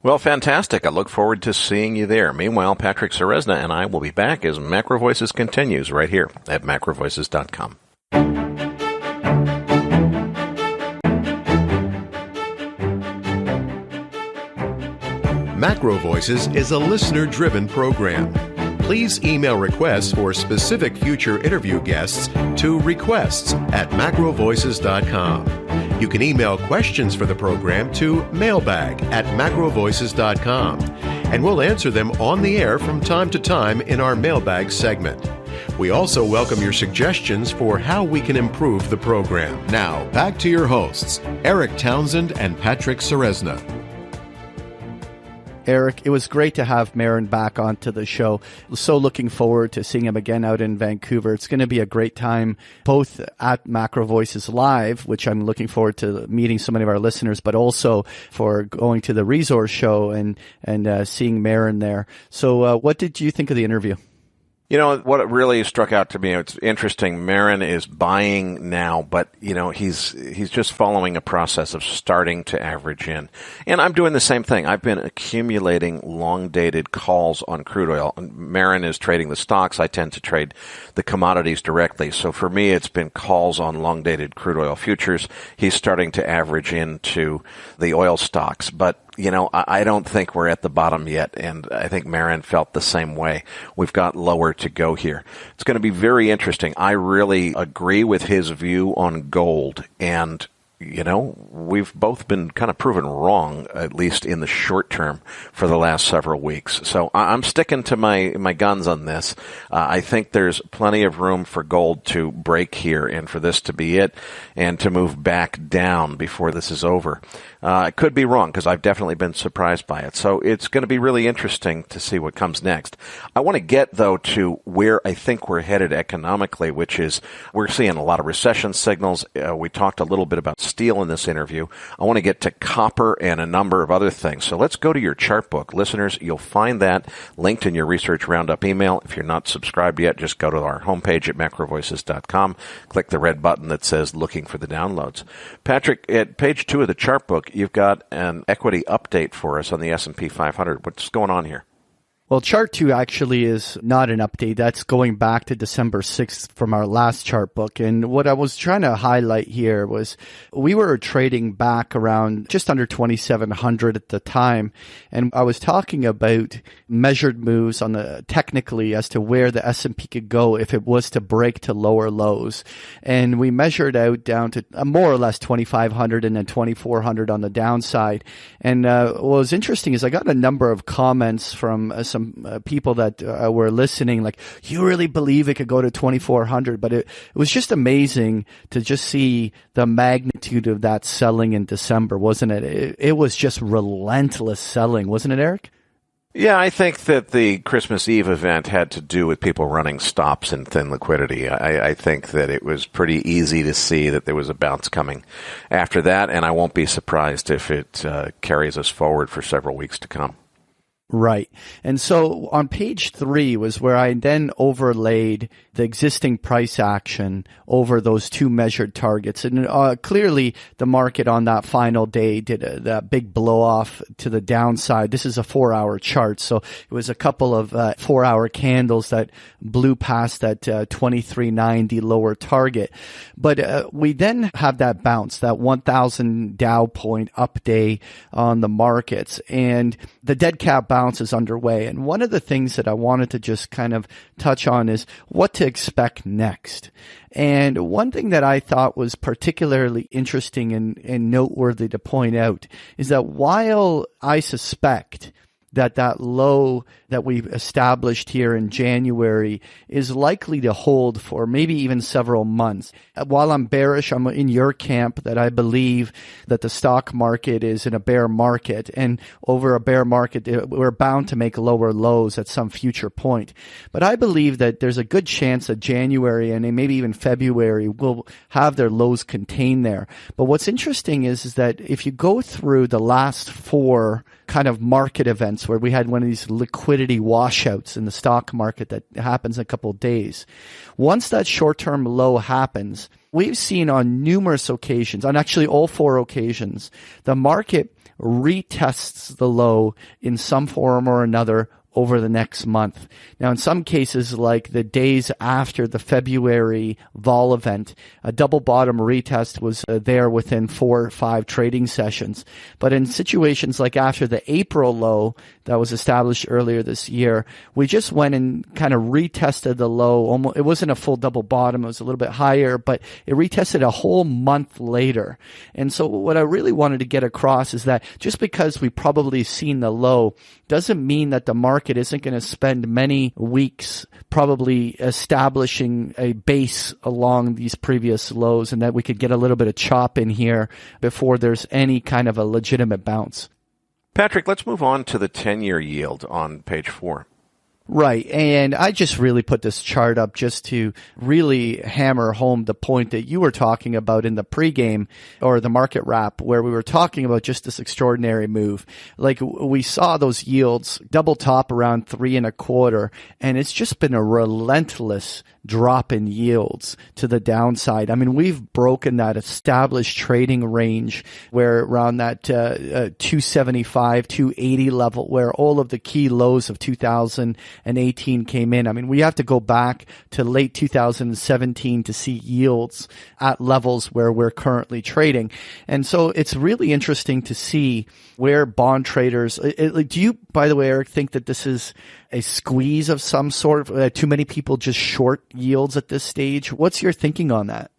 Well, fantastic. I look forward to seeing you there. Meanwhile, Patrick Ceresna and I will be back as MacroVoices continues right here at MacroVoices.com. MacroVoices is a listener-driven program. Please email requests for specific future interview guests to requests@macrovoices.com. You can email questions for the program to mailbag@macrovoices.com, and we'll answer them on the air from time to time in our mailbag segment. We also welcome your suggestions for how we can improve the program. Now, back to your hosts, Eric Townsend and Patrick Ceresna. Eric, it was great to have Marin back onto the show. So looking forward to seeing him again out in Vancouver. It's going to be a great time, both at Macro Voices Live, which I'm looking forward to meeting so many of our listeners, but also for going to the Resource Show and seeing Marin there. So what did you think of the interview? You know, what really struck out to me, it's interesting, Marin is buying now, but, you know, he's just following a process of starting to average in. And I'm doing the same thing. I've been accumulating long-dated calls on crude oil. Marin is trading the stocks. I tend to trade the commodities directly. So for me, it's been calls on long-dated crude oil futures. He's starting to average into the oil stocks. But you know, I don't think we're at the bottom yet, and I think Marin felt the same way. We've got lower to go here. It's going to be very interesting. I really agree with his view on gold, and we've both been kind of proven wrong, at least in the short term, for the last several weeks. So I'm sticking to my guns on this. I think there's plenty of room for gold to break here and for this to be it and to move back down before this is over. I could be wrong because I've definitely been surprised by it. So it's going to be really interesting to see what comes next. I want to get, though, to where I think we're headed economically, which is we're seeing a lot of recession signals. We talked a little bit about steel in this interview. I want to get to copper and a number of other things. So let's go to your chart book. Listeners, you'll find that linked in your Research Roundup email. If you're not subscribed yet, just go to our homepage at MacroVoices.com. Click the red button that says Looking for the Downloads. Patrick, at page 2 of the chart book, you've got an equity update for us on the S&P 500. What's going on here? Well, chart 2 actually is not an update. That's going back to December 6th from our last chart book. And what I was trying to highlight here was we were trading back around just under 2,700 at the time. And I was talking about measured moves on the technically as to where the S&P could go if it was to break to lower lows. And we measured out down to more or less 2,500 and then 2,400 on the downside. And what was interesting is I got a number of comments from some people that were listening, like, you really believe it could go to 2,400? But it was just amazing to just see the magnitude of that selling in December, wasn't it? It was just relentless selling, wasn't it, Eric? Yeah, I think that the Christmas Eve event had to do with people running stops in thin liquidity. I think that it was pretty easy to see that there was a bounce coming after that, and I won't be surprised if it carries us forward for several weeks to come. Right. And so on page 3 was where I then overlaid the existing price action over those two measured targets. And clearly the market on that final day did that big blow off to the downside. This is a 4-hour chart. So it was a couple of 4-hour candles that blew past that 2390 lower target. But we then have that bounce, that 1,000 Dow point up day on the markets. And the dead cat bounce is underway. And one of the things that I wanted to just kind of touch on is what to expect next. And one thing that I thought was particularly interesting and noteworthy to point out is that while I suspect that low that we've established here in January is likely to hold for maybe even several months. While I'm bearish, I'm in your camp that I believe that the stock market is in a bear market, and over a bear market, we're bound to make lower lows at some future point. But I believe that there's a good chance that January and maybe even February will have their lows contained there. But what's interesting is that if you go through the last 4 kind of market events where we had one of these liquidity washouts in the stock market that happens in a couple of days. Once that short-term low happens, we've seen on numerous occasions, on actually all 4 occasions, the market retests the low in some form or another over the next month. Now, in some cases, like the days after the February vol event, a double bottom retest was there within 4 or 5 trading sessions. But in situations like after the April low that was established earlier this year, we just went and kind of retested the low. Almost, it wasn't a full double bottom. It was a little bit higher, but it retested a whole month later. And so what I really wanted to get across is that just because we probably seen the low doesn't mean that the market isn't going to spend many weeks probably establishing a base along these previous lows, and that we could get a little bit of chop in here before there's any kind of a legitimate bounce. Patrick, let's move on to the 10-year yield on page 4. Right. And I just really put this chart up just to really hammer home the point that you were talking about in the pregame or the market wrap, where we were talking about just this extraordinary move. Like, we saw those yields double top around 3.25, and it's just been a relentless drop in yields to the downside. I mean, we've broken that established trading range where around that 275, 280 level, where all of the key lows of 2018 came in. I mean, we have to go back to late 2017 to see yields at levels where we're currently trading. And so it's really interesting to see where bond traders, do you, by the way, Eric, think that this is a squeeze of some sort? Too many people just short yields at this stage? What's your thinking on that?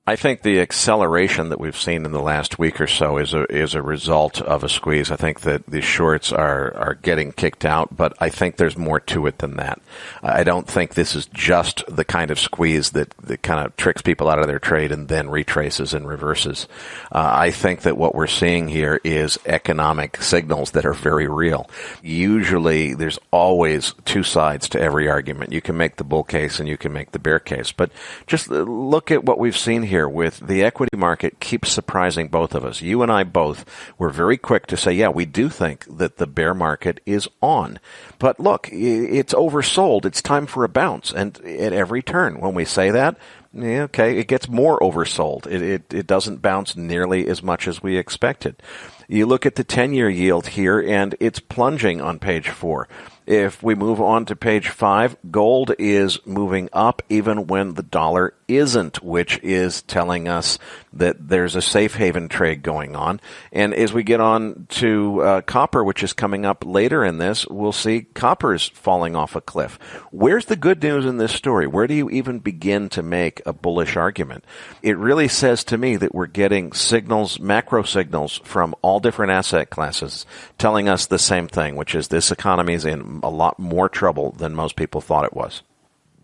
I think the acceleration that we've seen in the last week or so is a result of a squeeze. I think that the shorts are getting kicked out, but I think there's more to it than that. I don't think this is just the kind of squeeze that kind of tricks people out of their trade and then retraces and reverses. I think that what we're seeing here is economic signals that are very real. Usually there's always two sides to every argument. You can make the bull case and you can make the bear case, but just look at what we've seen here with the equity market keeps surprising both of us. You and I both were very quick to say, yeah, we do think that the bear market is on. But look, it's oversold. It's time for a bounce. And at every turn, when we say that, yeah, okay, it gets more oversold. It doesn't bounce nearly as much as we expected. You look at the 10-year yield here, and it's plunging on page 4. If we move on to page 5, gold is moving up even when the dollar isn't, which is telling us that there's a safe haven trade going on. And as we get on to copper, which is coming up later in this, we'll see copper's falling off a cliff. Where's the good news in this story? Where do you even begin to make a bullish argument? It really says to me that we're getting signals, macro signals from all different asset classes telling us the same thing, which is this economy is in a lot more trouble than most people thought it was.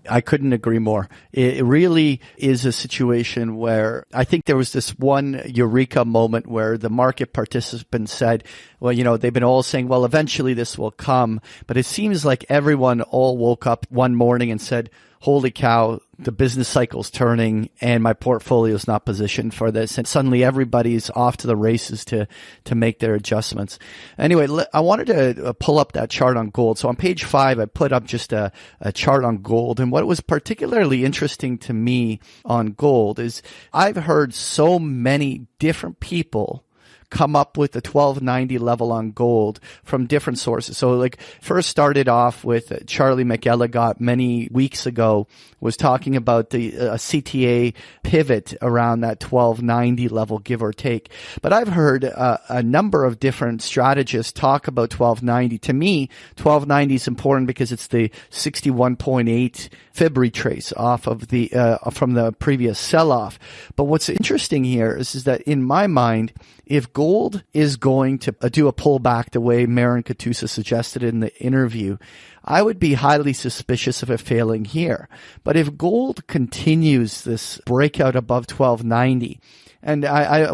I couldn't agree more. It really is a situation where I think there was this one eureka moment where the market participants said, well, you know, they've been all saying, well, eventually this will come. But it seems like everyone all woke up one morning and said, holy cow, the business cycle's turning and my portfolio is not positioned for this. And suddenly everybody's off to the races to make their adjustments. Anyway, I wanted to pull up that chart on gold. So on page 5, I put up just a chart on gold. And what was particularly interesting to me on gold is I've heard so many different people come up with the 1290 level on gold from different sources. So like first started off with Charlie McElligott many weeks ago was talking about the CTA pivot around that 1290 level, give or take. But I've heard a number of different strategists talk about 1290. To me, 1290 is important because it's the 61.8 fib retrace off of the from the previous sell-off. But what's interesting here is that in my mind, if gold is going to do a pullback the way Marin Katusa suggested in the interview, I would be highly suspicious of it failing here. But if gold continues this breakout above 1290, and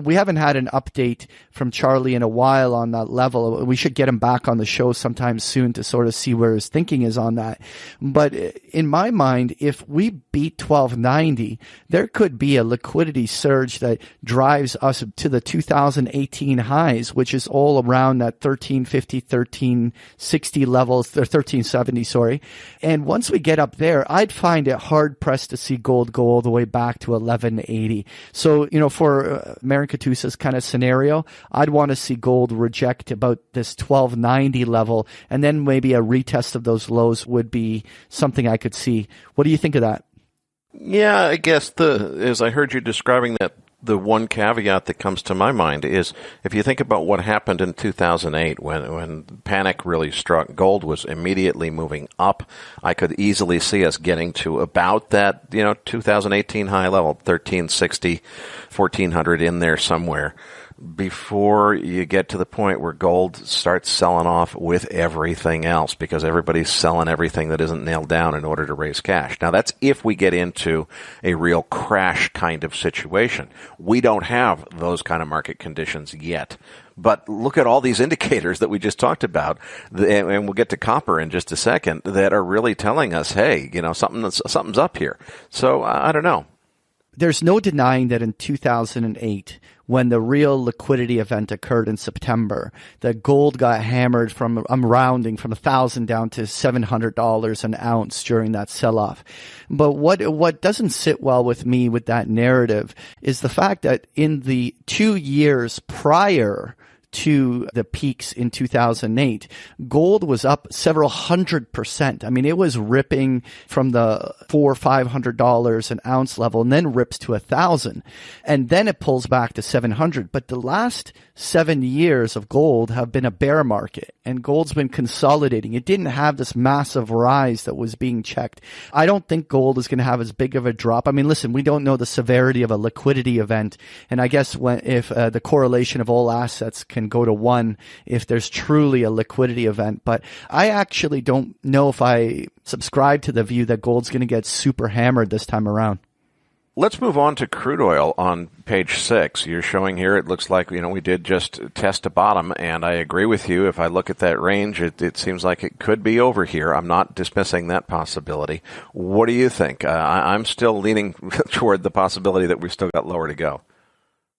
we haven't had an update from Charlie in a while on that level. We should get him back on the show sometime soon to sort of see where his thinking is on that. But in my mind, if we beat 1290, there could be a liquidity surge that drives us to the 2018 highs, which is all around that 1350, 1360 levels, or 1370, sorry. And once we get up there, I'd find it hard pressed to see gold go all the way back to 1180. So, you know, for Marin Katusa's kind of scenario, I'd want to see gold reject about this 1290 level, and then maybe a retest of those lows would be something I could see. What do you think of that? Yeah, I guess as I heard you describing that, the one caveat that comes to my mind is if you think about what happened in 2008 when panic really struck, gold was immediately moving up. I could easily see us getting to about that, 2018 high level, 1360, 1400 in there somewhere, before you get to the point where gold starts selling off with everything else because everybody's selling everything that isn't nailed down in order to raise cash. Now, that's if we get into a real crash kind of situation. We don't have those kind of market conditions yet. But look at all these indicators that we just talked about, and we'll get to copper in just a second, that are really telling us, hey, something's up here. So I don't know. There's no denying that in 2008, when the real liquidity event occurred in September, that gold got hammered from, I'm rounding, from $1,000 down to $700 an ounce during that sell-off. But what doesn't sit well with me with that narrative is the fact that in the 2 years prior to the peaks in 2008, gold was up several 100%. I mean, it was ripping from the $400-500 an ounce level and then rips to 1,000. And then it pulls back to 700. But the last 7 years of gold have been a bear market, and gold's been consolidating. It didn't have this massive rise that was being checked. I don't think gold is going to have as big of a drop. I mean, listen, we don't know the severity of a liquidity event. And I guess if the correlation of all assets can go to 1 if there's truly a liquidity event. But I actually don't know if I subscribe to the view that gold's going to get super hammered this time around. Let's move on to crude oil on page 6. You're showing here, it looks like, we did just test a bottom, and I agree with you. If I look at that range, it seems like it could be over here. I'm not dismissing that possibility. What do you think? I'm still leaning toward the possibility that we've still got lower to go.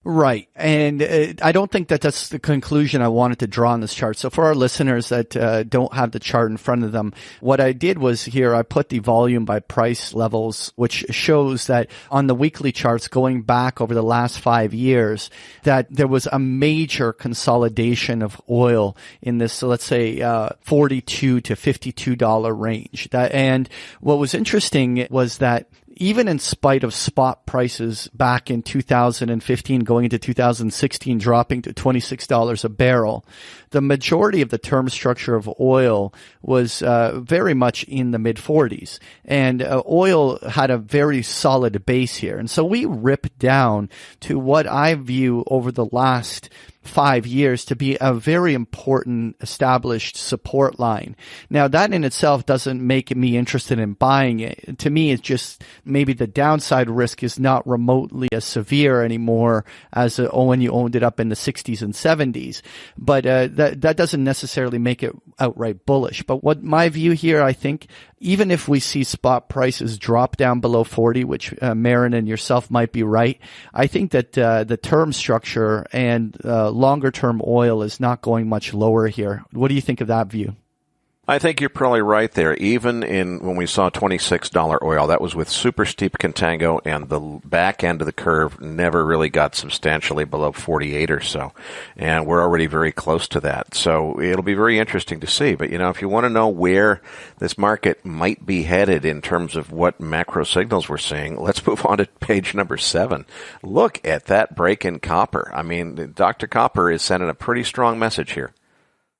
Right. And I don't think that that's the conclusion I wanted to draw on this chart. So for our listeners that don't have the chart in front of them, what I did was here, I put the volume by price levels, which shows that on the weekly charts going back over the last 5 years, that there was a major consolidation of oil in this, so let's say, $42 to $52 range. And what was interesting was that even in spite of spot prices back in 2015 going into 2016 dropping to $26 a barrel, the majority of the term structure of oil was very much in the mid-40s. And oil had a very solid base here. And so we ripped down to what I view over the last 5 years to be a very important established support line. Now, that in itself doesn't make me interested in buying it. To me, it's just maybe the downside risk is not remotely as severe anymore as when you owned it up in the 60s and 70s. But that doesn't necessarily make it outright bullish. But what my view here, I think, even if we see spot prices drop down below 40, which Marin and yourself might be right, I think that the term structure and longer term oil is not going much lower here. What do you think of that view? I think you're probably right there. Even when we saw $26 oil, that was with super steep contango, and the back end of the curve never really got substantially below 48 or so. And we're already very close to that. So it'll be very interesting to see. But, if you want to know where this market might be headed in terms of what macro signals we're seeing, let's move on to page number 7. Look at that break in copper. I mean, Dr. Copper is sending a pretty strong message here.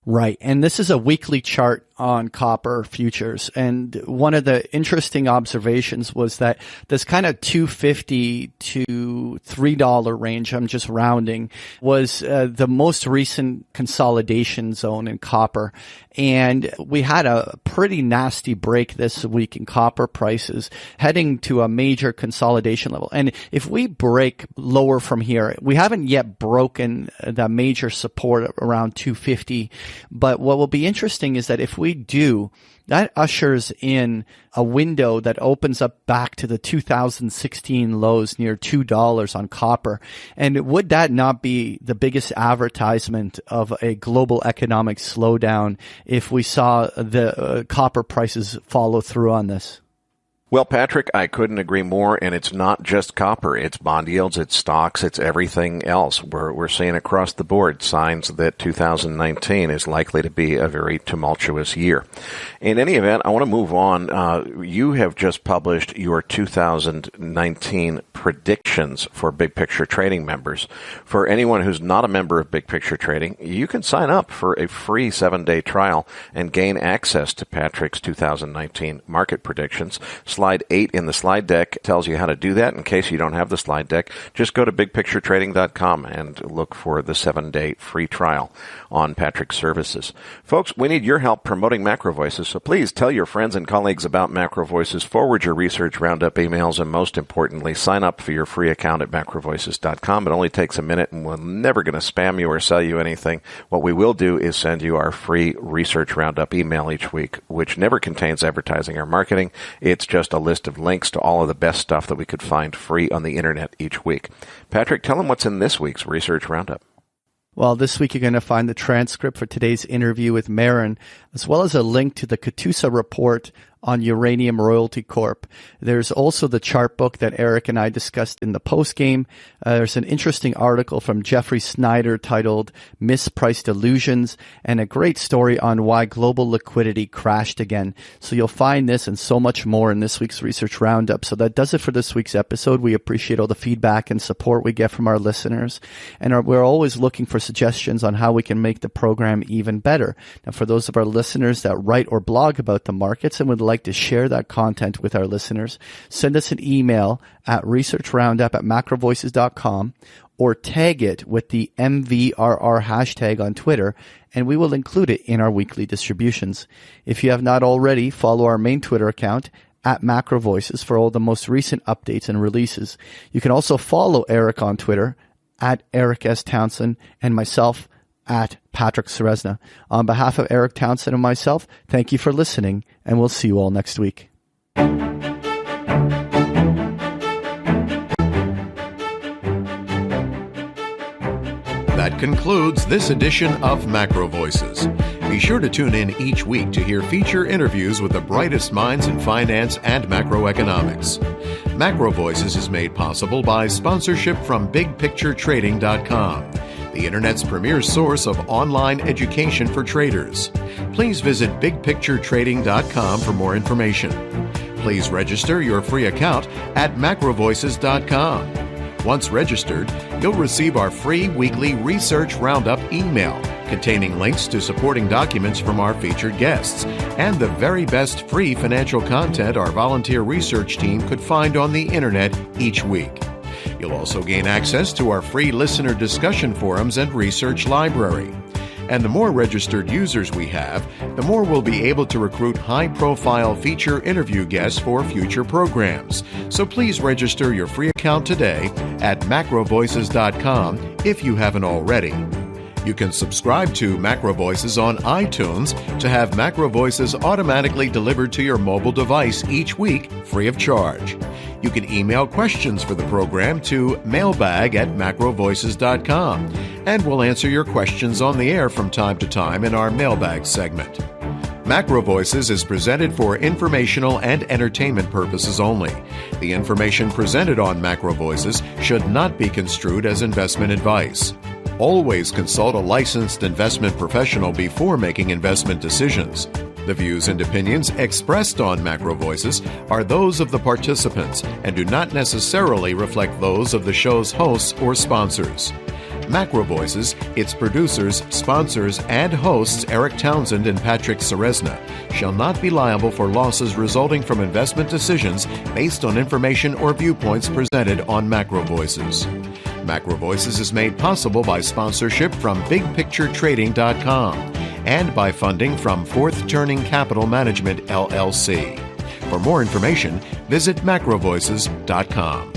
Right. And this is a weekly chart on copper futures. And one of the interesting observations was that this kind of $2.50 to $3 range, I'm just rounding, was the most recent consolidation zone in copper. And we had a pretty nasty break this week in copper prices, heading to a major consolidation level. And if we break lower from here, we haven't yet broken the major support around 250. But what will be interesting is that if we do, that ushers in a window that opens up back to the 2016 lows near $2 on copper. And would that not be the biggest advertisement of a global economic slowdown if we saw the copper prices follow through on this? Well, Patrick, I couldn't agree more, and it's not just copper. It's bond yields, it's stocks, it's everything else. We're seeing across the board signs that 2019 is likely to be a very tumultuous year. In any event, I want to move on. You have just published your 2019 predictions for Big Picture Trading members. For anyone who's not a member of Big Picture Trading, you can sign up for a free 7-day trial and gain access to Patrick's 2019 market predictions. Slide 8 in the slide deck tells you how to do that. In case you don't have the slide deck, just go to bigpicturetrading.com and look for the 7-day free trial on Patrick's services. Folks, we need your help promoting MacroVoices, so please tell your friends and colleagues about MacroVoices, forward your research roundup emails, and most importantly, sign up for your free account at macrovoices.com. It only takes a minute, and we're never going to spam you or sell you anything. What we will do is send you our free research roundup email each week, which never contains advertising or marketing. It's just a list of links to all of the best stuff that we could find free on the internet each week. Patrick, tell them what's in this week's research roundup. Well, this week you're going to find the transcript for today's interview with Marin, as well as a link to the Katusa report on Uranium Royalty Corp. There's also the chart book that Erik and I discussed in the postgame. There's an interesting article from Jeffrey Snyder titled Mispriced Illusions, and a great story on why global liquidity crashed again. So you'll find this and so much more in this week's Research Roundup. So that does it for this week's episode. We appreciate all the feedback and support we get from our listeners, and we're always looking for suggestions on how we can make the program even better. Now, for those of our listeners that write or blog about the markets and would like to share that content with our listeners, send us an email at researchroundup@macrovoices.com or tag it with the MVRR hashtag on Twitter, and we will include it in our weekly distributions. If you have not already, follow our main Twitter account at MacroVoices for all the most recent updates and releases. You can also follow Erik on Twitter at Erik S. Townsend and myself at Patrick Ceresna. On behalf of Erik Townsend and myself, thank you for listening, and we'll see you all next week. That concludes this edition of MacroVoices. Be sure to tune in each week to hear feature interviews with the brightest minds in finance and macroeconomics. MacroVoices is made possible by sponsorship from BigPictureTrading.com, the Internet's premier source of online education for traders. Please visit BigPictureTrading.com for more information. Please register your free account at MacroVoices.com. Once registered, you'll receive our free weekly Research Roundup email containing links to supporting documents from our featured guests and the very best free financial content our volunteer research team could find on the Internet each week. You'll also gain access to our free listener discussion forums and research library. And the more registered users we have, the more we'll be able to recruit high-profile feature interview guests for future programs. So please register your free account today at macrovoices.com if you haven't already. You can subscribe to MacroVoices on iTunes to have MacroVoices automatically delivered to your mobile device each week free of charge. You can email questions for the program to mailbag@macrovoices.com, and we'll answer your questions on the air from time to time in our mailbag segment. MacroVoices is presented for informational and entertainment purposes only. The information presented on MacroVoices should not be construed as investment advice. Always consult a licensed investment professional before making investment decisions. The views and opinions expressed on MacroVoices are those of the participants and do not necessarily reflect those of the show's hosts or sponsors. MacroVoices, its producers, sponsors, and hosts Erik Townsend and Patrick Ceresna shall not be liable for losses resulting from investment decisions based on information or viewpoints presented on MacroVoices. MacroVoices is made possible by sponsorship from BigPictureTrading.com and by funding from Fourth Turning Capital Management, LLC. For more information, visit MacroVoices.com.